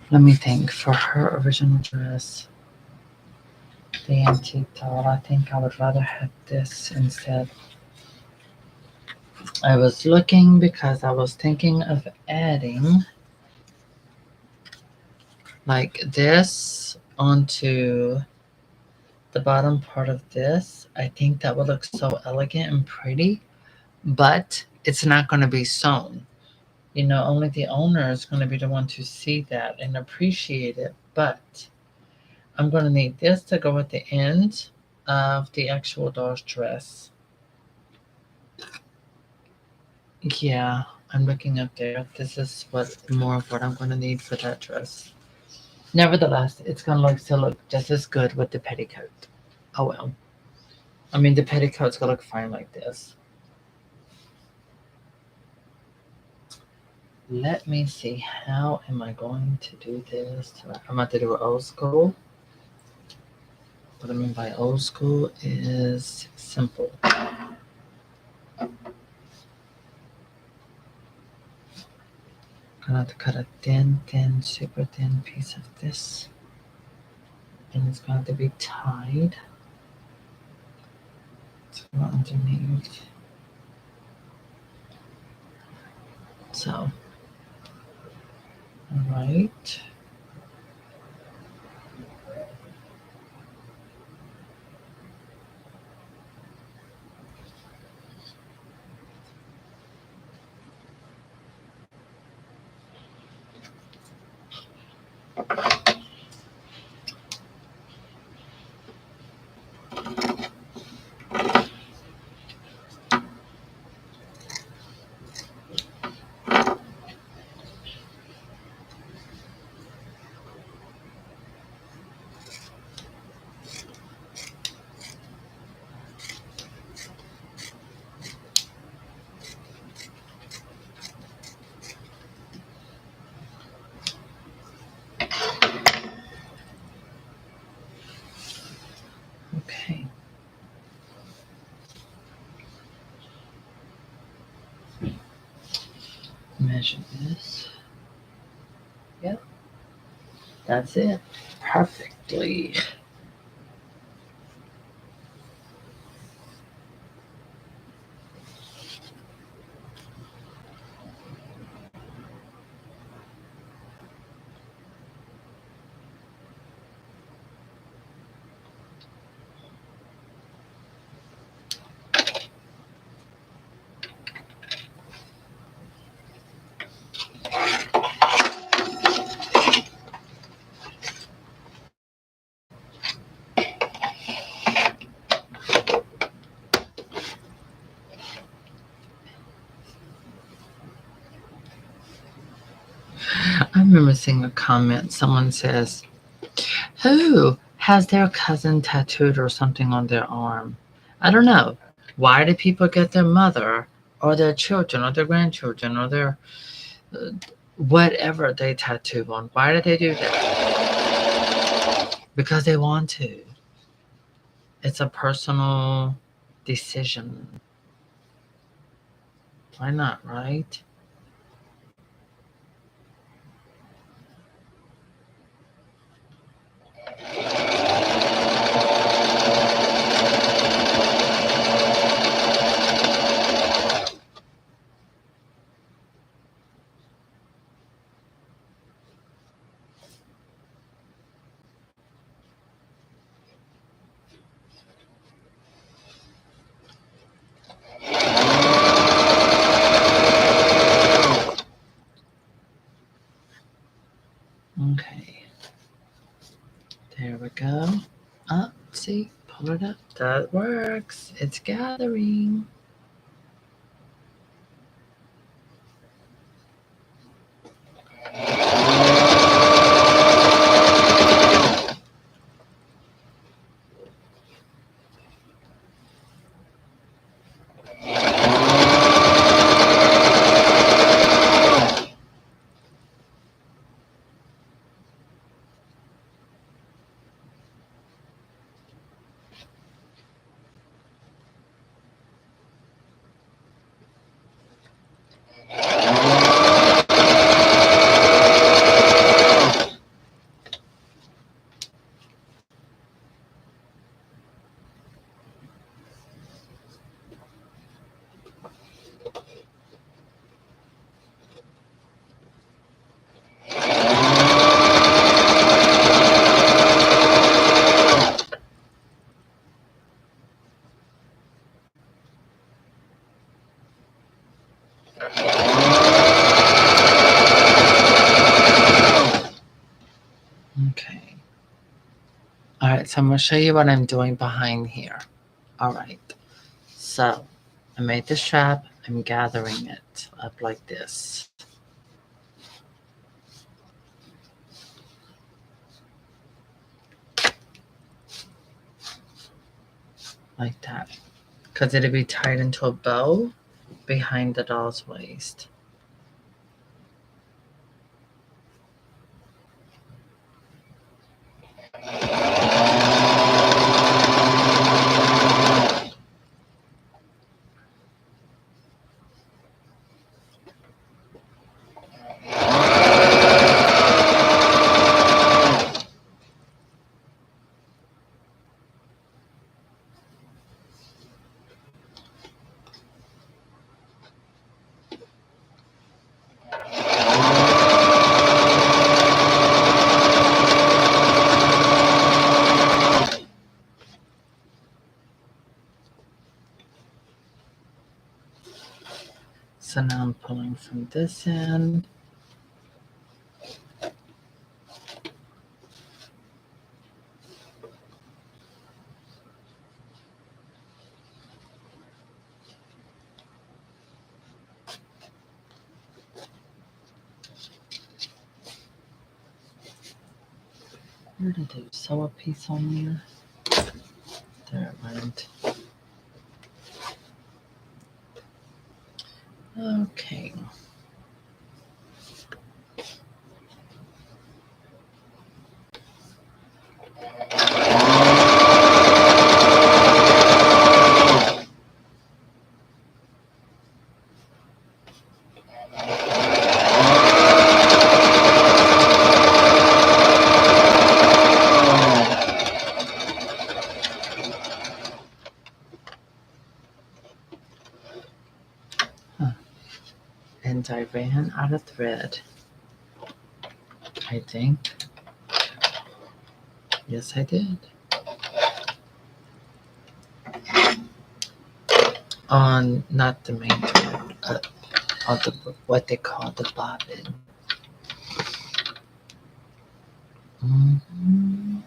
Let me think. For her original dress, the antique doll, I think I would rather have this instead. I was looking because I was thinking of adding like this onto the bottom part of this. I think that would look so elegant and pretty, but it's not going to be sewn. You know, only the owner is going to be the one to see that and appreciate it. But I'm going to need this to go at the end of the actual doll's dress. Yeah, I'm looking up there. This is what more of what I'm going to need for that dress. Nevertheless, it's going to still look just as good with the petticoat. Oh well. I mean, the petticoat's going to look fine like this. Let me see. How am I going to do this? I'm going to do it old school. What I mean by old school is simple. I'm going to cut a thin, super thin piece of this. And it's going to be tied to underneath. So, all right. Okay. Measure this. Yep. That's it. Perfectly. I remember seeing a comment. Someone says, "Who has their cousin tattooed or something on their arm. I don't know. Why do people get their mother or their children or their grandchildren or their uh, whatever they tattoo on? Why do they do that? Because they want to. It's a personal decision. Why not, right? Okay. There we go. Up, see, pull it up. That works. It's gathering. Okay. All right, so I'm going to show you what I'm doing behind here. All right. So I made the strap. I'm gathering it up like this. Like that. Because it'll be tied into a bow behind the doll's waist. So now I'm pulling from this end. Where did they sew a piece on there? There it went. Okay. And I ran out of thread. I think. Yes, I did. On not the main thread, on the what they call the bobbin. Mhm.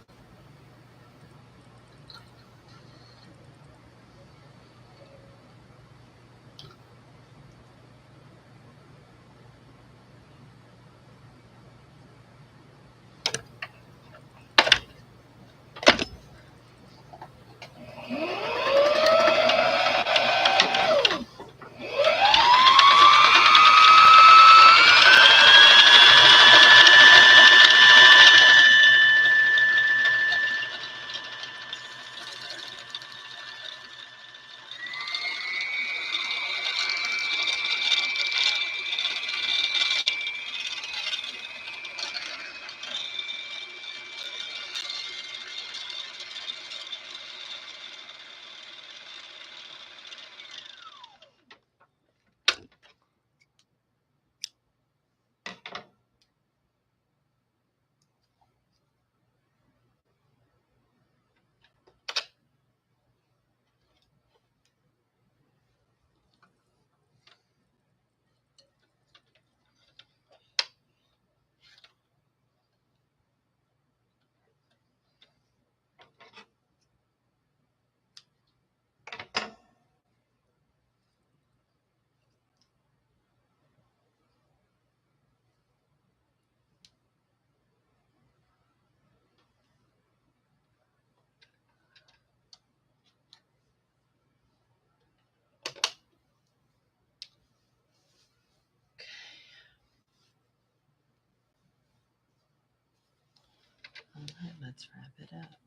right, let's wrap it up.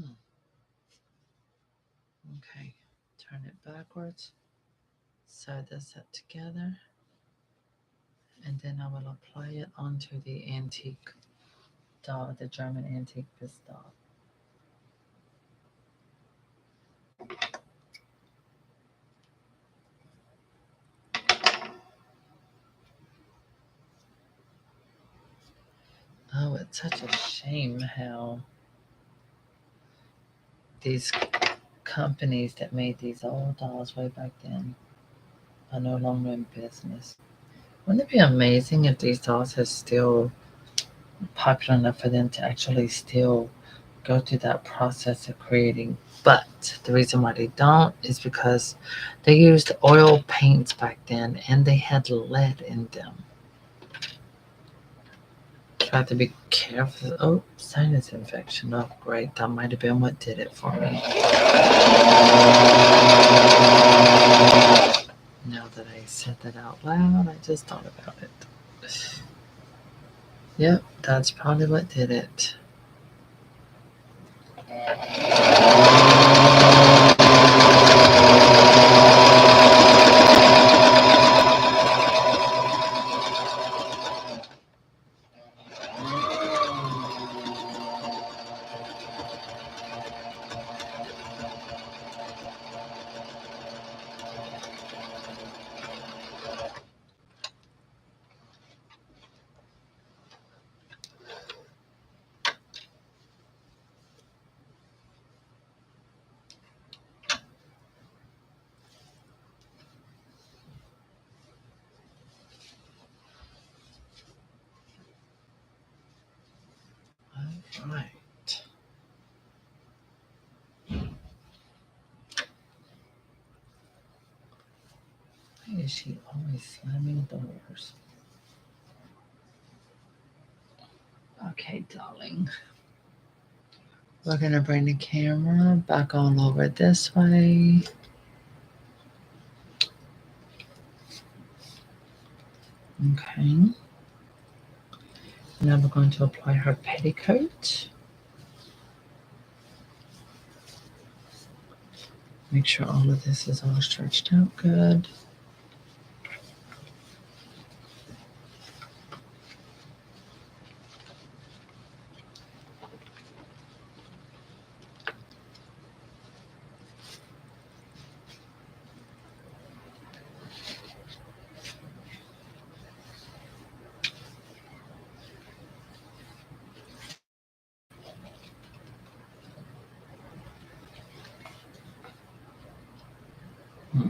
Hmm. Okay, turn it backwards, sew this up together, and then I will apply it onto the antique doll, the German antique piece doll. Oh, it's such a shame how these companies that made these old dolls way back then are no longer in business. Wouldn't it be amazing if these dolls are still popular enough for them to actually still go through that process of creating? But the reason why they don't is because they used oil paints back then and they had lead in them. Try to be careful. Oh, sinus infection. Oh, great. That might have been what did it for me. Now that I said that out loud, I just thought about it. Yep, that's probably what did it. All right. Why is she always slamming doors? Okay, darling. We're gonna bring the camera back on over this way. Okay. Now we're going to apply her petticoat. Make sure all of this is all stretched out good. Hmm.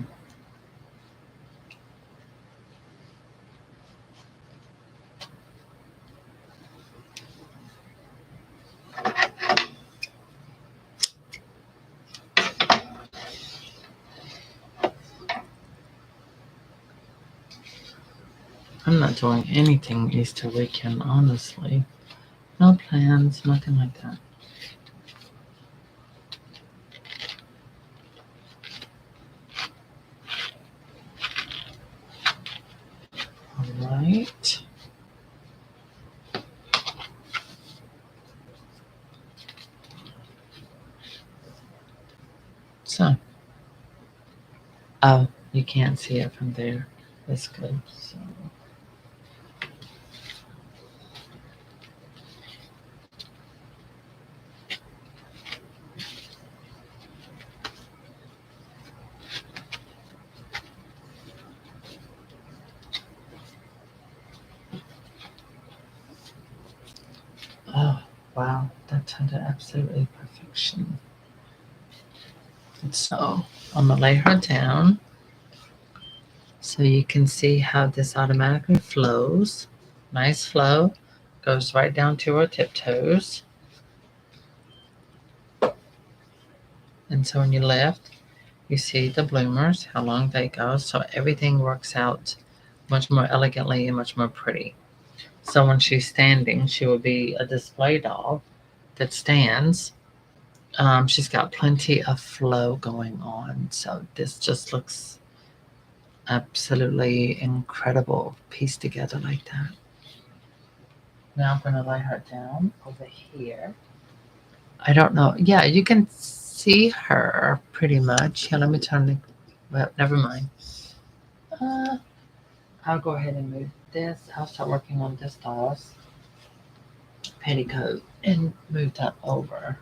I'm not doing anything Easter weekend, honestly. No plans, nothing like that. All right. So, oh, you can't see it from there. That's good. So, oh, wow, that turned out absolutely perfection. So, I'm gonna lay her down. So you can see how this automatically flows. Nice flow. Goes right down to her tiptoes. And so when you lift, you see the bloomers, how long they go. So everything works out much more elegantly and much more pretty. So when she's standing, she will be a display doll that stands. She's got plenty of flow going on. So this just looks absolutely incredible pieced together like that. Now I'm going to lay her down over here. I don't know. Yeah, you can see her pretty much. Here, let me turn the. Well, never mind. Uh, I'll go ahead and move this. I'll start working on this doll's petticoat and move that over.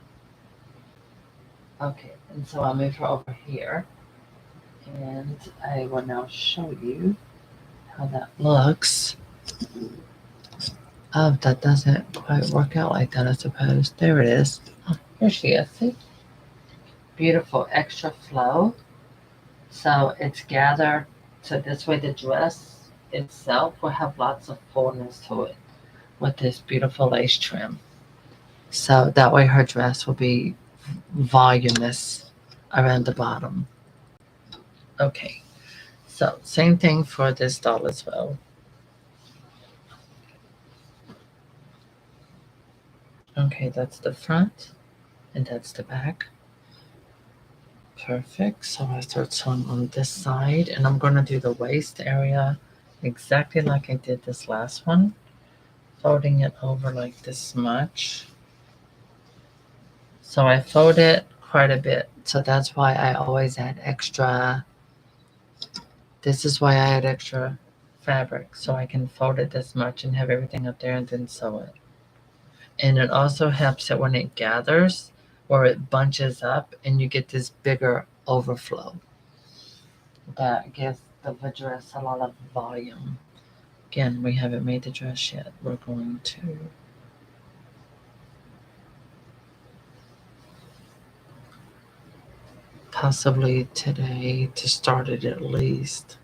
Okay, and so I'll move her over here. And I will now show you how that looks. Oh, that doesn't quite work out like that, I suppose. There it is. Oh, here she is. See? Beautiful extra flow. So it's gathered. So this way the dress itself will have lots of fullness to it with this beautiful lace trim. So that way her dress will be voluminous around the bottom. Okay. So same thing for this doll as well. Okay, that's the front and that's the back. Perfect. So I start sewing on this side and I'm going to do the waist area exactly like I did this last one. Folding it over like this much. So I fold it quite a bit. So that's why I always add extra. This is why I add extra fabric. So I can fold it this much and have everything up there and then sew it. And it also helps it when it gathers or it bunches up and you get this bigger overflow. That gives the dress a lot of volume. Again, we haven't made the dress yet. We're going to. Possibly today to start it at least.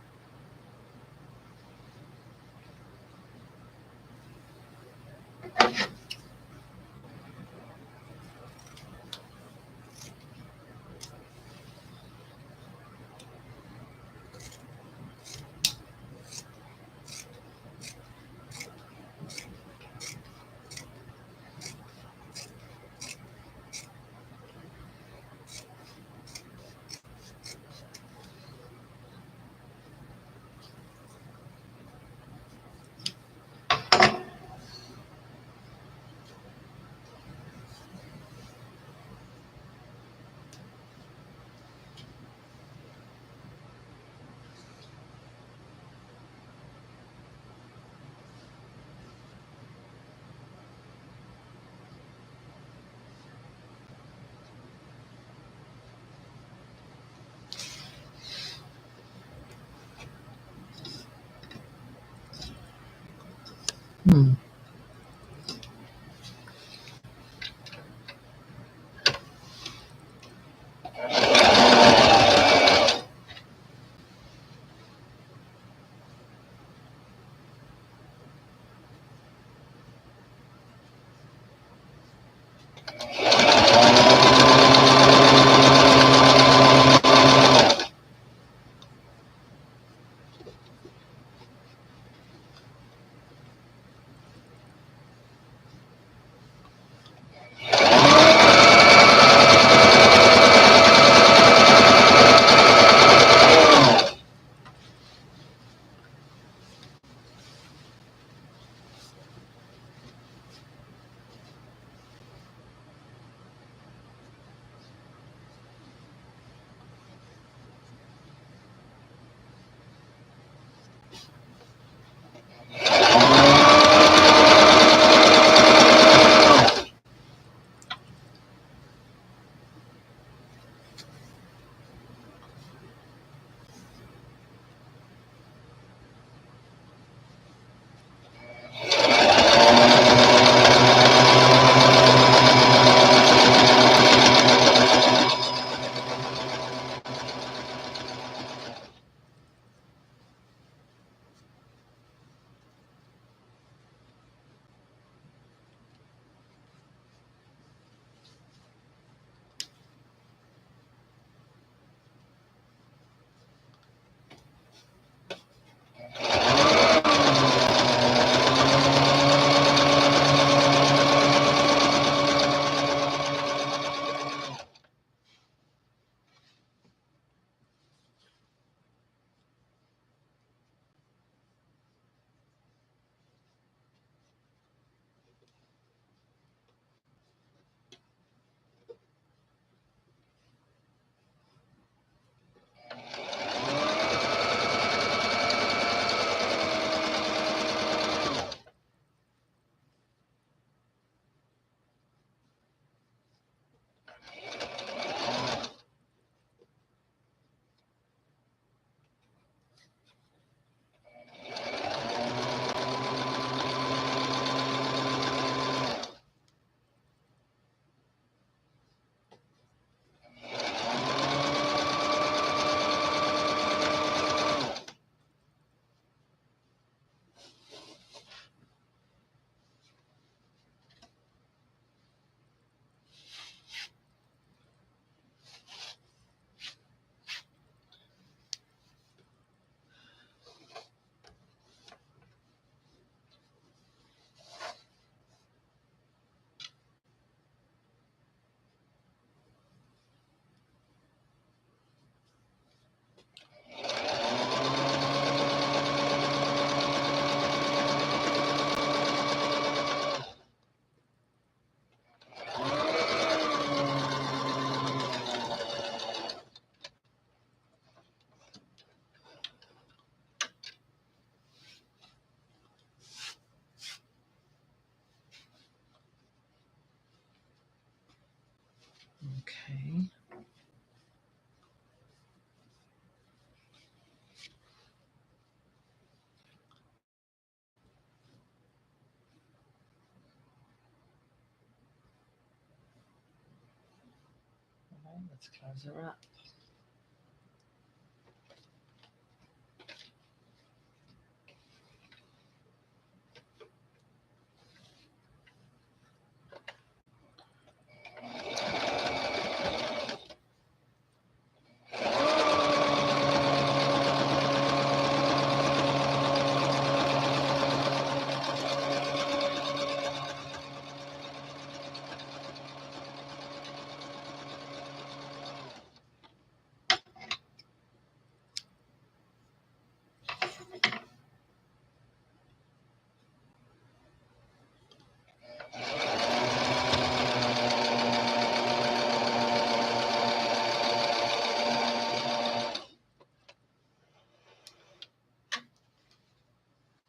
let's close her up.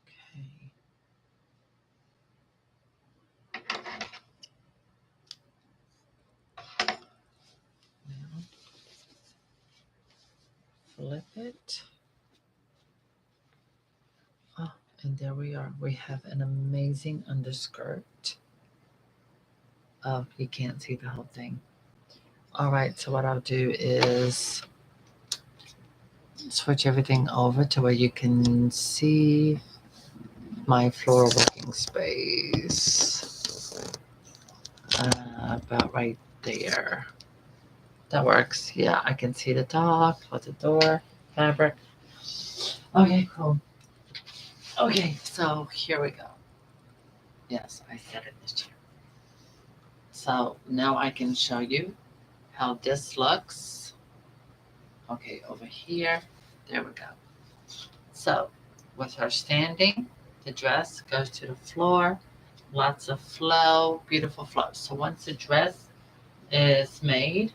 Okay. Now flip it. Oh, and there we are. We have an amazing underskirt. Oh, you can't see the whole thing. All right, so what I'll do is switch everything over to where you can see my floor working space. About right there. That works. Yeah, I can see the dog, close the door, fabric. Okay, cool. Okay, so here we go. Yes, I set it this chair. So now I can show you how this looks. Okay, over here. There we go. So with her standing, the dress goes to the floor. Lots of flow, beautiful flow. So once the dress is made,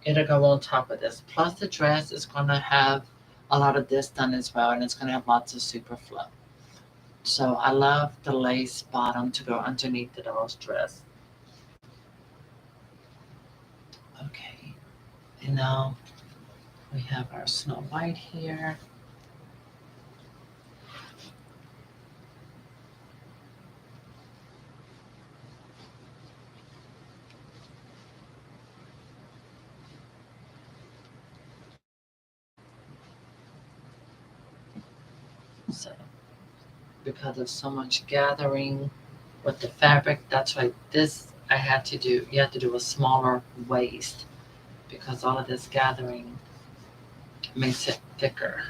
it'll go on top of this. Plus the dress is going to have a lot of this done as well, and it's going to have lots of super flow. So I love the lace bottom to go underneath the doll's dress. Okay, and now we have our Snow White here. So because of so much gathering with the fabric, that's why this I had to do. You have to do a smaller waist because all of this gathering makes it thicker.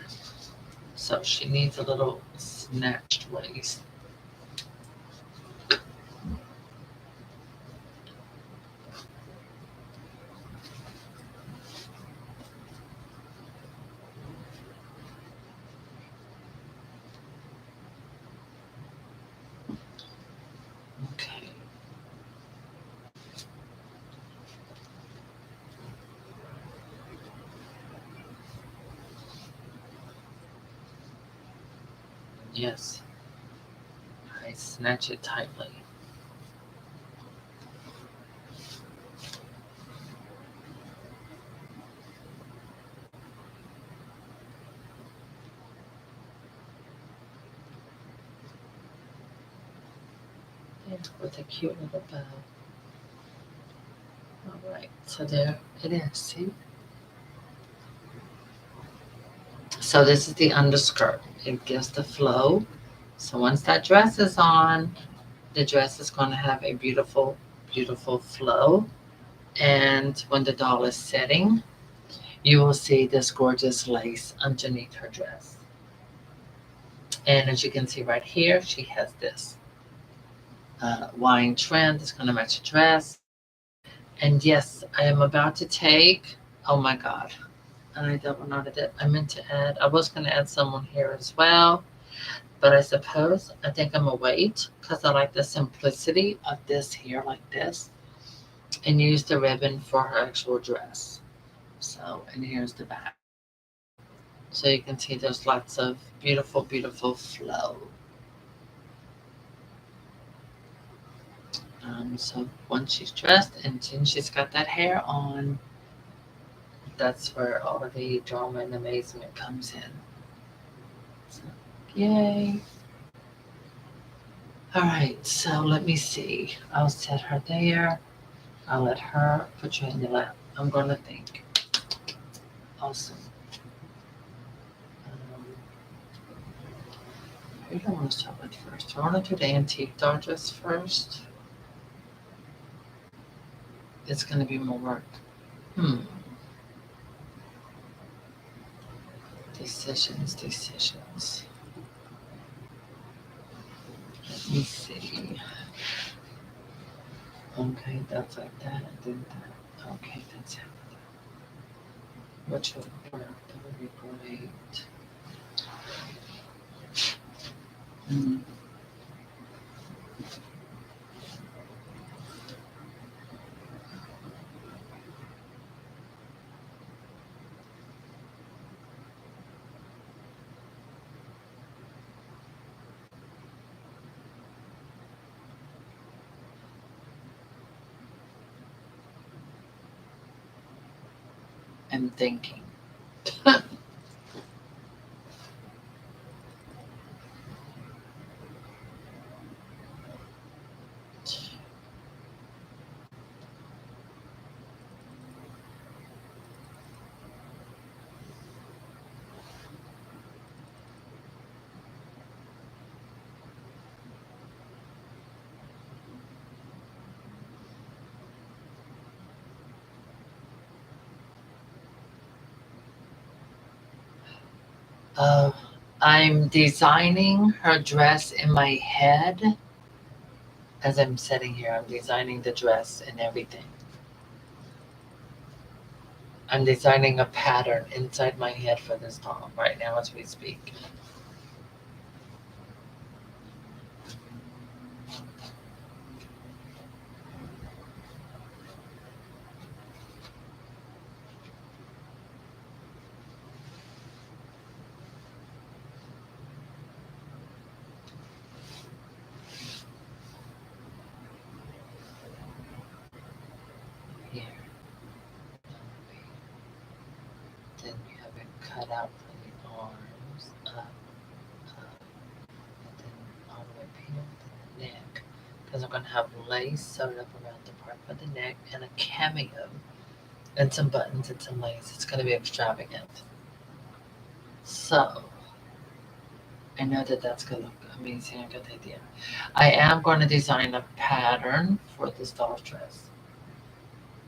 So she needs a little snatched waist. Okay. Yes. I snatch it tightly. Yeah, with a cute little bow. All right, so there it is. See? So this is the underskirt. It gives the flow. So once that dress is on, the dress is going to have a beautiful, beautiful flow. And when the doll is setting, you will see this gorgeous lace underneath her dress. And as you can see right here, she has this wine trim that's going to match the dress. And yes, I am about to take, oh my God, and I double knotted it. I meant to add, I was going to add someone here as well, but I suppose, I think I'm going to wait because I like the simplicity of this here like this and use the ribbon for her actual dress. So, and here's the back. So you can see there's lots of beautiful, beautiful flow. So once she's dressed and then she's got that hair on, that's where all of the drama and amazement comes in. So, yay. All right, so let me see. I'll set her there. I'll let her put you in the lap. I'm gonna think. Awesome. Who do I want to start with first? Do I want to do the antique Dodgers first? It's gonna be more work. Decisions. Let me see. Okay, that's like that. I did that. Okay, that's it. Which would work. That would be great. Hmm. I'm thinking. Uh, I'm designing her dress in my head as I'm sitting here. I'm designing the dress and everything. I'm designing a pattern inside my head for this doll right now as we speak. Here. Then you have it cut out for the arms, up, and then all the way peeled to the neck. Because I'm going to have lace sewed up around the part for the neck and a cameo and some buttons and some lace. It's going to be extravagant. So, I know that that's going to look amazing. I got the idea. I am going to design a pattern for this doll dress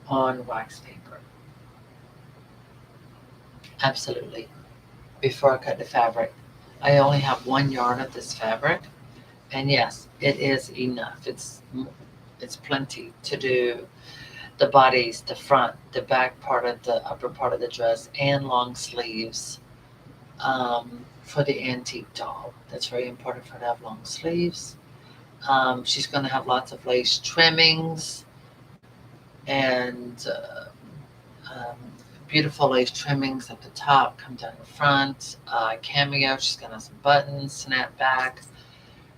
on wax paper. Absolutely. Before I cut the fabric. I only have 1 yard of this fabric. And yes, it is enough. It's plenty to do the bodies, the front, the back part of the upper part of the dress, and long sleeves for the antique doll. That's very important for her to have long sleeves. She's going to have lots of lace trimmings and um, beautiful lace trimmings at the top, come down the front. Cameo, she's going to have some buttons, snap back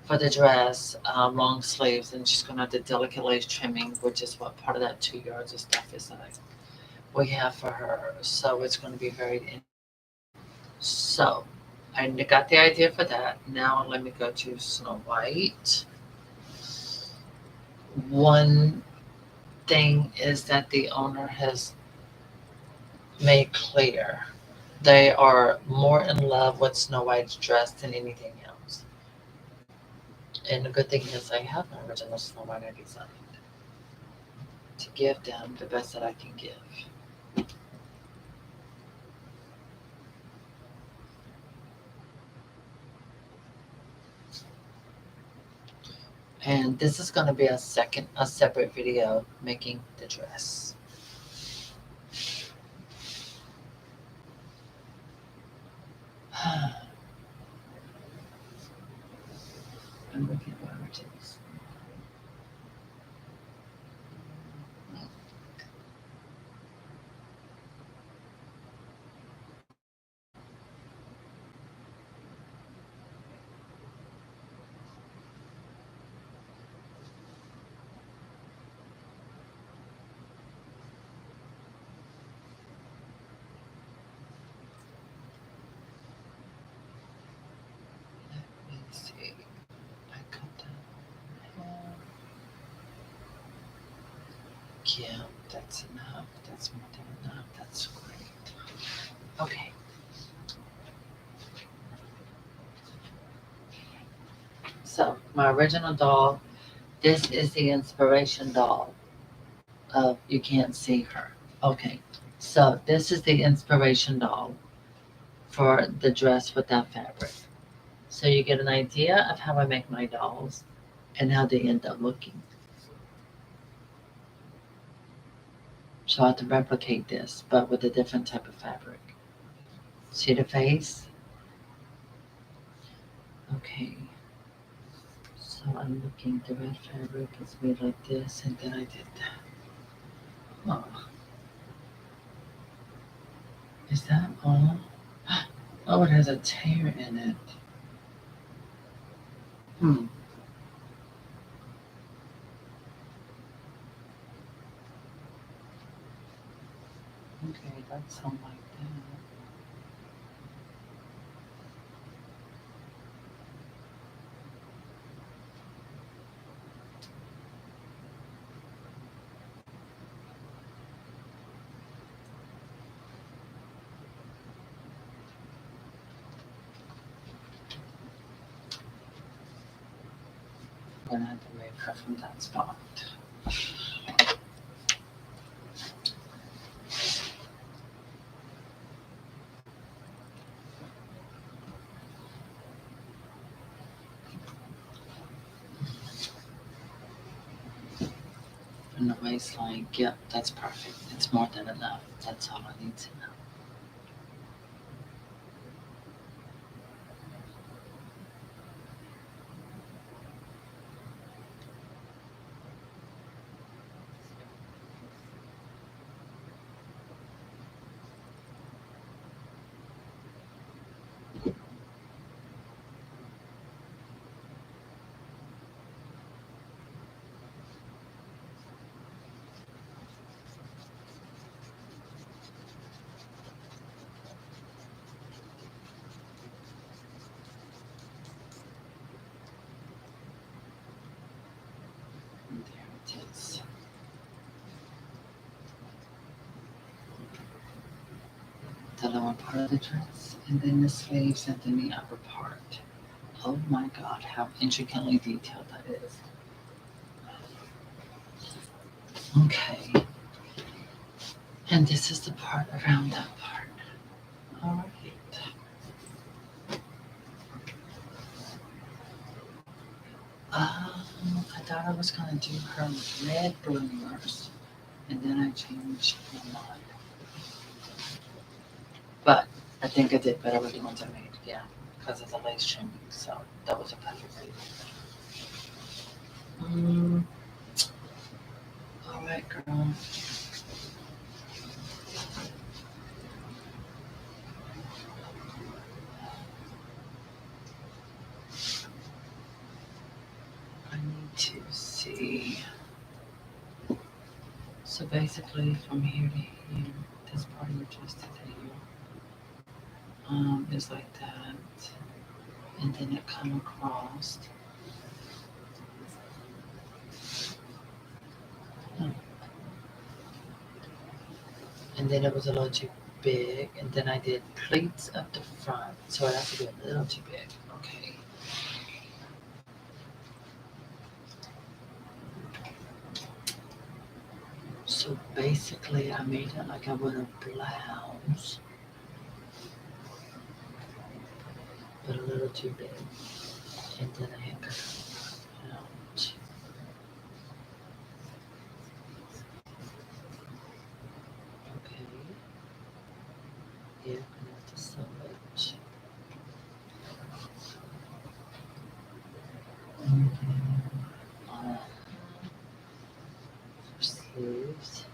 for the dress, long sleeves, and she's going to have the delicate lace trimming, which is what part of that 2 yards of stuff is that we have for her. So it's going to be very. So I got the idea for that. Now let me go to Snow White. One thing is that the owner has made clear they are more in love with Snow White's dress than anything else. And the good thing is I have an original Snow White I designed to give them the best that I can give. And this is going to be a separate video making the dress. I'm looking at origins. Let me see. I cut that. Yeah. That's enough. That's more than enough. That's great. Okay. So my original doll, this is the inspiration doll of You Can't See Her. Okay. So this is the inspiration doll for the dress with that fabric. So you get an idea of how I make my dolls and how they end up looking. So I have to replicate this, but with a different type of fabric. See the face? Okay. So I'm looking, the red fabric is made like this, and then I did that. Oh, is that all? Oh, it has a tear in it. Hmm. Okay, that's something like that. I'm gonna have to make her from that spot. And the waistline, yep, that's perfect. It's more than enough. That's all I need to know. And there it is. The lower part of the dress, and then the sleeves, and then the upper part. Oh my god, how intricately detailed that is. Okay. And this is the part around that part. Alright. I thought I was gonna do her red bloomers, and then I changed my mind. But I think I did better with the ones I made, yeah, because of the lace trimming. So that was a perfect idea. All right, girl. I need to see. So basically, from here to here, this part of your chest to here, is like that, and then it come across. Hmm. And then it was a little too big, and then I did pleats up the front, so it has to be a little too big. Okay. So basically, I made it like I would a blouse, but a little too big, and then I had cut out. Okay. Yeah, not to sew it. And then for sleeves.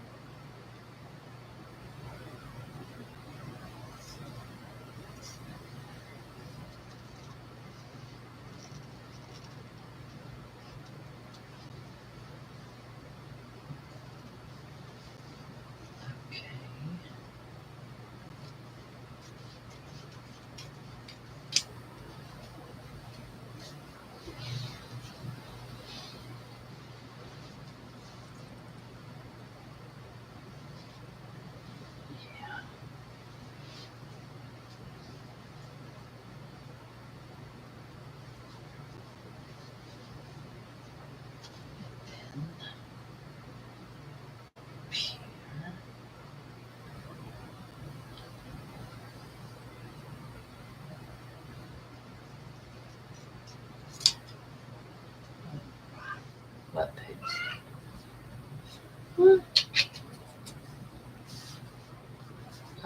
Okay.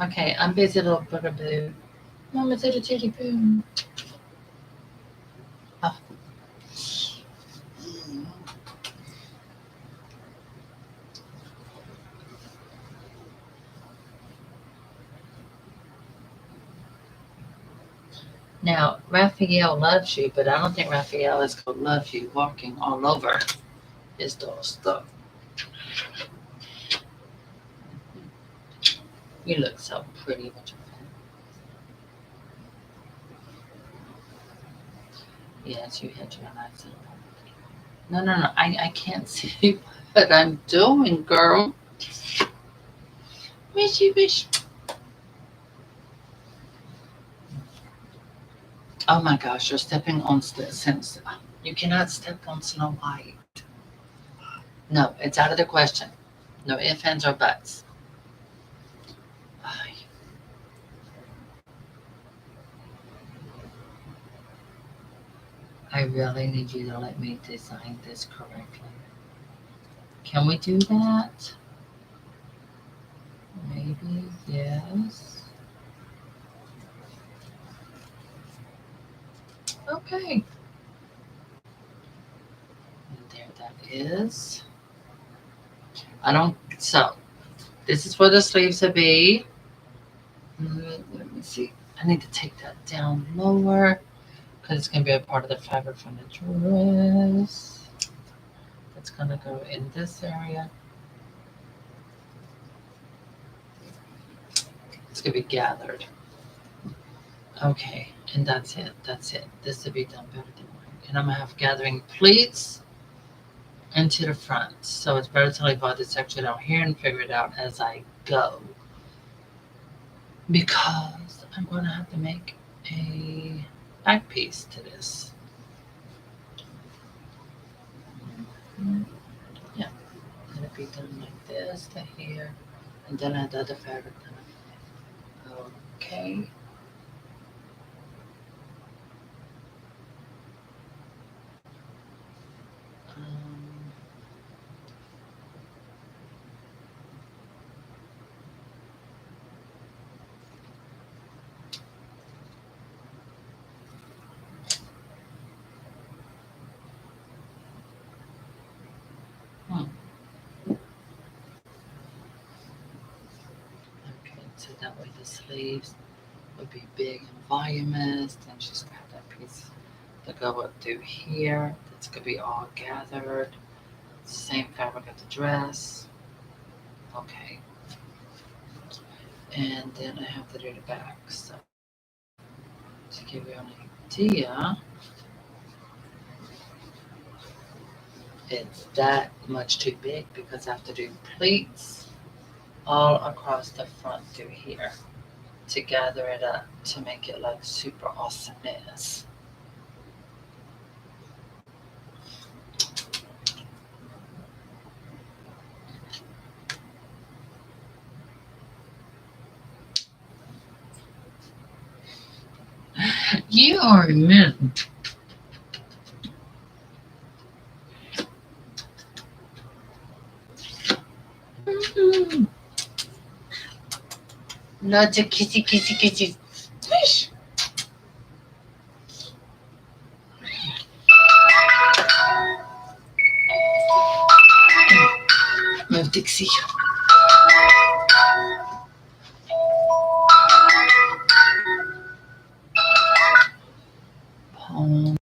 Okay, I'm busy, little bugaboo. Mama did a titty boo. Oh. Now, Raphael loves you, but I don't think Raphael is going to love you walking all over his doll stuff. You look so pretty with your friend. Yes, you had your lights on. No, I can't see what I'm doing, girl. Wishy wish. Oh my gosh, you're stepping on since you cannot step on Snow White. No, it's out of the question. No ifs, ands, or buts. I really need you to let me design this correctly. Can we do that? Maybe, yes. Okay. And there that is. I don't, so this is where the sleeves will be. Let me see. I need to take that down lower because it's going to be a part of the fabric from the dress. It's going to go in this area. It's going to be gathered. Okay, and that's it. That's it. This will be done better than mine. And I'm going to have gathering pleats into the front. So it's better to leave all this section out here and figure it out as I go. Because I'm going to have to make a back piece to this. Yeah, it'll be done like this to here, and then I have the other fabric done. Okay. Um, okay, so that way the sleeves would be big and voluminous. Then just have that piece to go up through here. That's gonna be all gathered. Same fabric as the dress. Okay. And then I have to do the back. So to give you an idea, it's that much too big because I have to do pleats all across the front through here to gather it up to make it look super awesomeness. You are a man. Lots of kissy kissy kisses. Wish. Move Dixie. Home.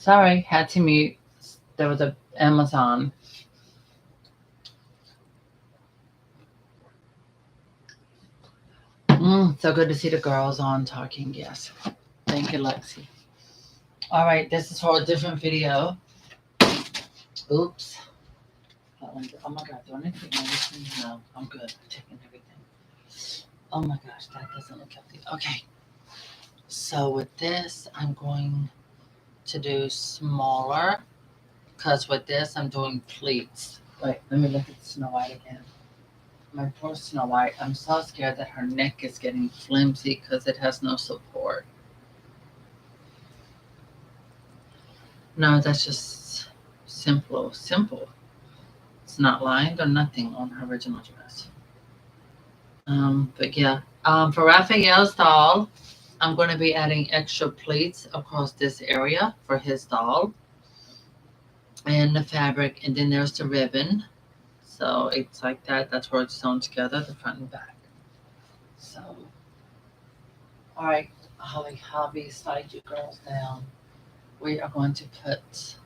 Sorry, had to mute. There was a Amazon. So good to see the girls on talking. Yes. Thank you, Lexi. All right, this is for a different video. Oops. Oh my God, do I need to take medicine? No, I'm good. I'm taking everything. Oh my gosh, that doesn't look healthy. Okay. So with this, I'm going to do smaller because with this, I'm doing pleats. Wait, let me look at Snow White again. My poor Snow White. I'm so scared that her neck is getting flimsy because it has no support. No, that's just simple. Simple. It's not lined or nothing on her original dress. But yeah. For Raphael's doll, I'm going to be adding extra pleats across this area for his doll. And the fabric, and then there's the ribbon. So it's like that. That's where it's sewn together, the front and back. So, all right, Holly Hobby, slide you girls down. We are going to put,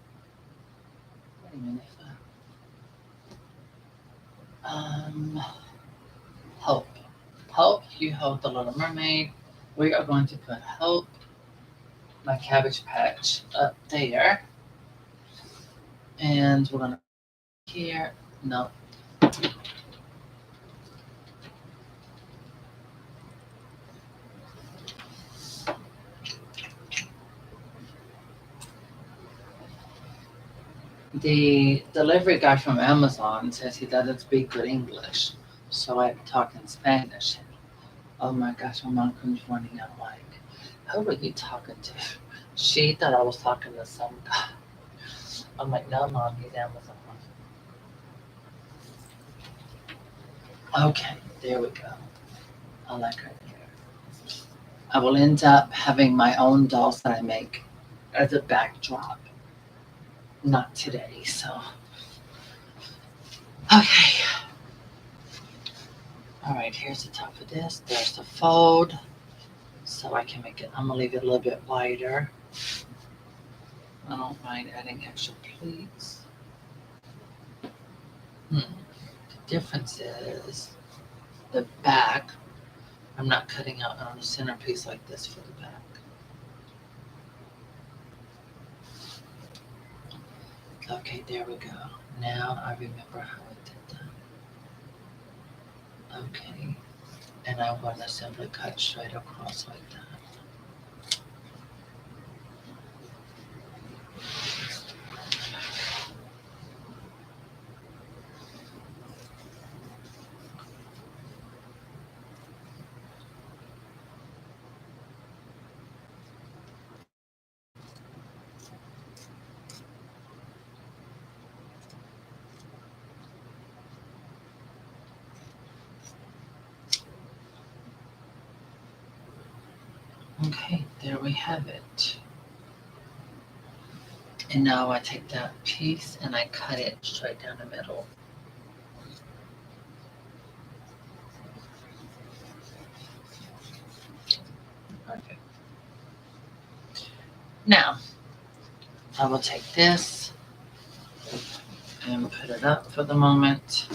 wait a minute. Hope. Hope, you hold the Little Mermaid. We are going to put Hope, my Cabbage Patch, up there. And we're going to here. No. The delivery guy from Amazon says he doesn't speak good English, so I talk in Spanish. Oh my gosh, my mom comes running out like, who were you talking to? She thought I was talking to some guy. I'm like, no, mom, he's Amazon. Okay, there we go. I like her there. I will end up having my own dolls that I make as a backdrop. Not today, so. Okay. All right, here's the top of this. There's the fold. So I can make it, I'm gonna leave it a little bit wider. I don't mind adding extra pleats. The difference is the back. I'm not cutting out on a centerpiece like this for the back. Okay, there we go. Now I remember how I did that. Okay, and I'm going to simply cut straight across like that. Okay, there we have it. And now I take that piece and I cut it straight down the middle. Perfect. Now, I will take this and put it up for the moment.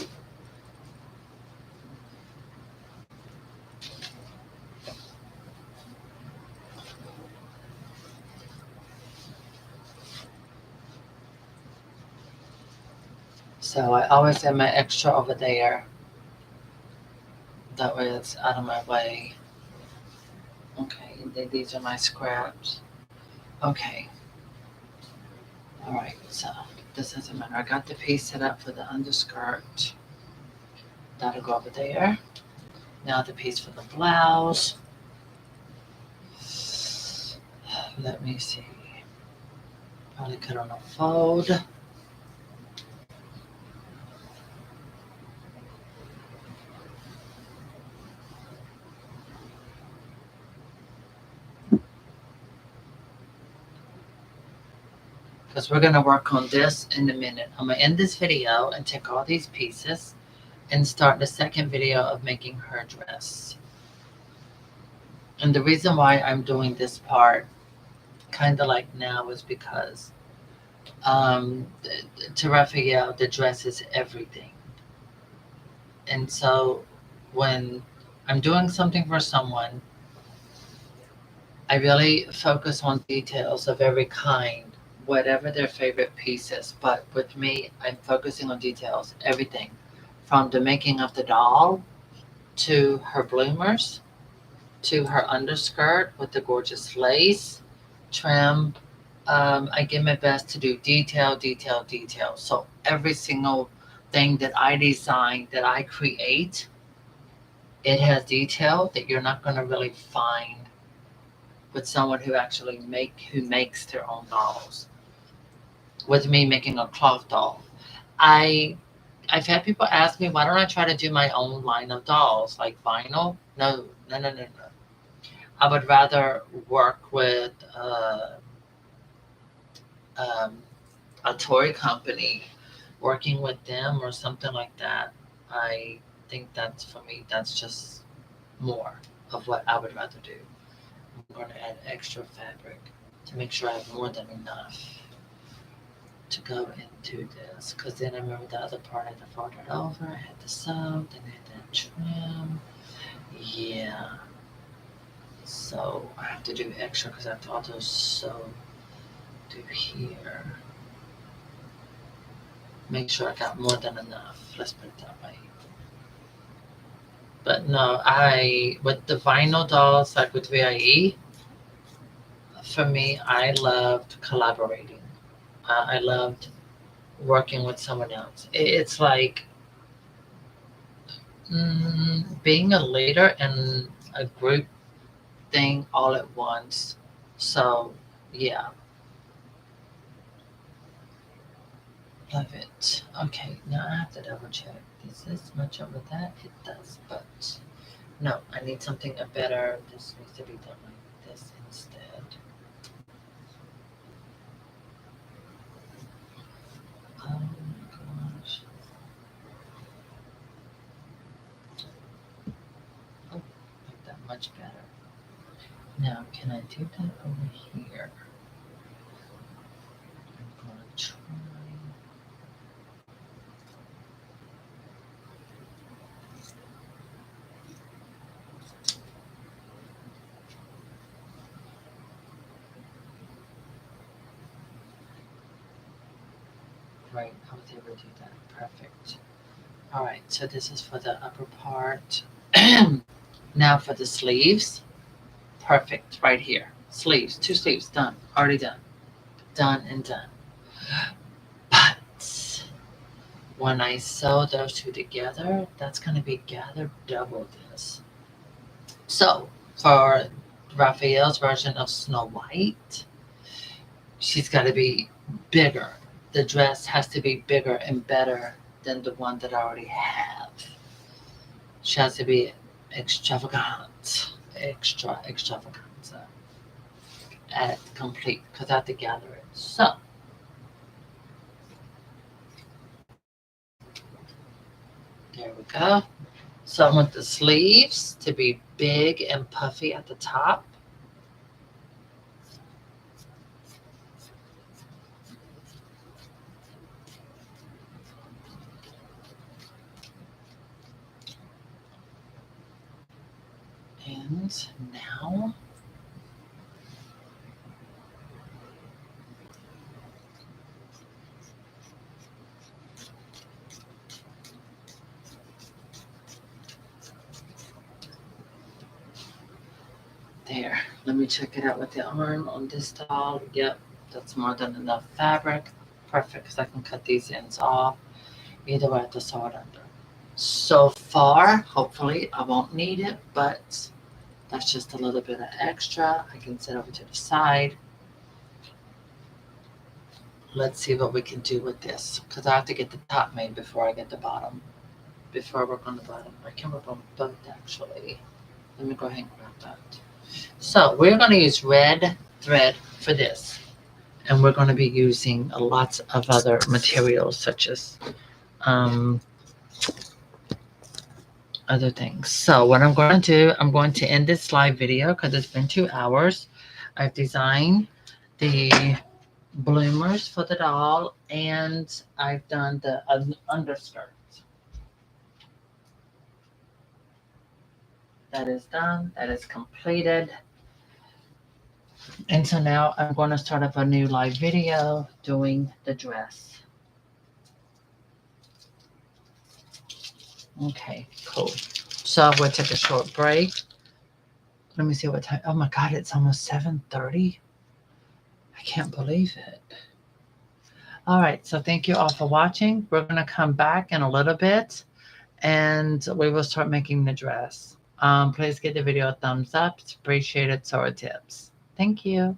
So I always have my extra over there. That way it's out of my way. Okay, these are my scraps. Okay. All right, so this doesn't matter. I got the piece set up for the underskirt. That'll go over there. Now the piece for the blouse. Let me see. Probably cut on a fold. Because we're going to work on this in a minute. I'm going to end this video and take all these pieces and start the second video of making her dress. And the reason why I'm doing this part kind of like now is because To Raphael, the dress is everything. And so when I'm doing something for someone, I really focus on details of every kind, whatever their favorite piece is. But with me, I'm focusing on details, everything from the making of the doll to her bloomers to her underskirt with the gorgeous lace trim. I give my best to do detail, detail, detail. So every single thing that I design, that I create, it has detail that you're not going to really find with someone who makes their own dolls. With me making a cloth doll, I I've had people ask me, why don't I try to do my own line of dolls like vinyl? No, no, no, no, no. I would rather work with um, a toy company, working with them or something like that. I think that's, for me, that's just more of what I would rather do. I'm going to add extra fabric to make sure I have more than enough to go into this, because then I remember the other part I had to fold it over, I had to sew, then I had to trim. Yeah, so I have to do extra because I have to also sew through here. Make sure I got more than enough. Let's put it that way. But no, with the vinyl dolls, like with VIE, for me, I loved collaborating. I loved working with someone else. It's like being a leader in a group thing all at once. So, yeah, love it. Okay, now I have to double check. Does this much over that? It does, but no, I need something better. This needs to be done like this instead. Oh my gosh. Oh, like that much better. Now, can I do that over here? I'm gonna try. Right, I was able to do that. Perfect. All right, so this is for the upper part. Now for the sleeves. Perfect, right here. Sleeves, 2 sleeves, done, already done. Done and done. But when I sew those two together, that's going to be gathered double this. So for Raphael's version of Snow White, she's got to be bigger. The dress has to be bigger and better than the one that I already have. She has to be extravagant, extravaganza, at complete, because I have to gather it. So there we go. So I want the sleeves to be big and puffy at the top. And now there. Let me check it out with the arm on this doll. Yep, that's more than enough fabric. Perfect, because I can cut these ends off. Either way, I have to sew it under. So far, hopefully, I won't need it, but that's just a little bit of extra. I can set over to the side. Let's see what we can do with this, because I have to get the top made before I get the bottom. Before I work on the bottom. I can work on both, actually. Let me go ahead and grab that. So we're going to use red thread for this. And we're going to be using lots of other materials, such as other things. So what I'm going to do, I'm going to end this live video because it's been 2 hours. I've designed the bloomers for the doll, and I've done the underskirt. That is done. That is completed. And so now I'm going to start up a new live video doing the dress. Okay, cool. So we'll take a short break. Let me see what time. Oh my God, it's almost 7:30. I can't believe it. All right, so thank you all for watching. We're going to come back in a little bit and we will start making the dress. Please give the video a thumbs up. It's appreciated. So are tips. Thank you.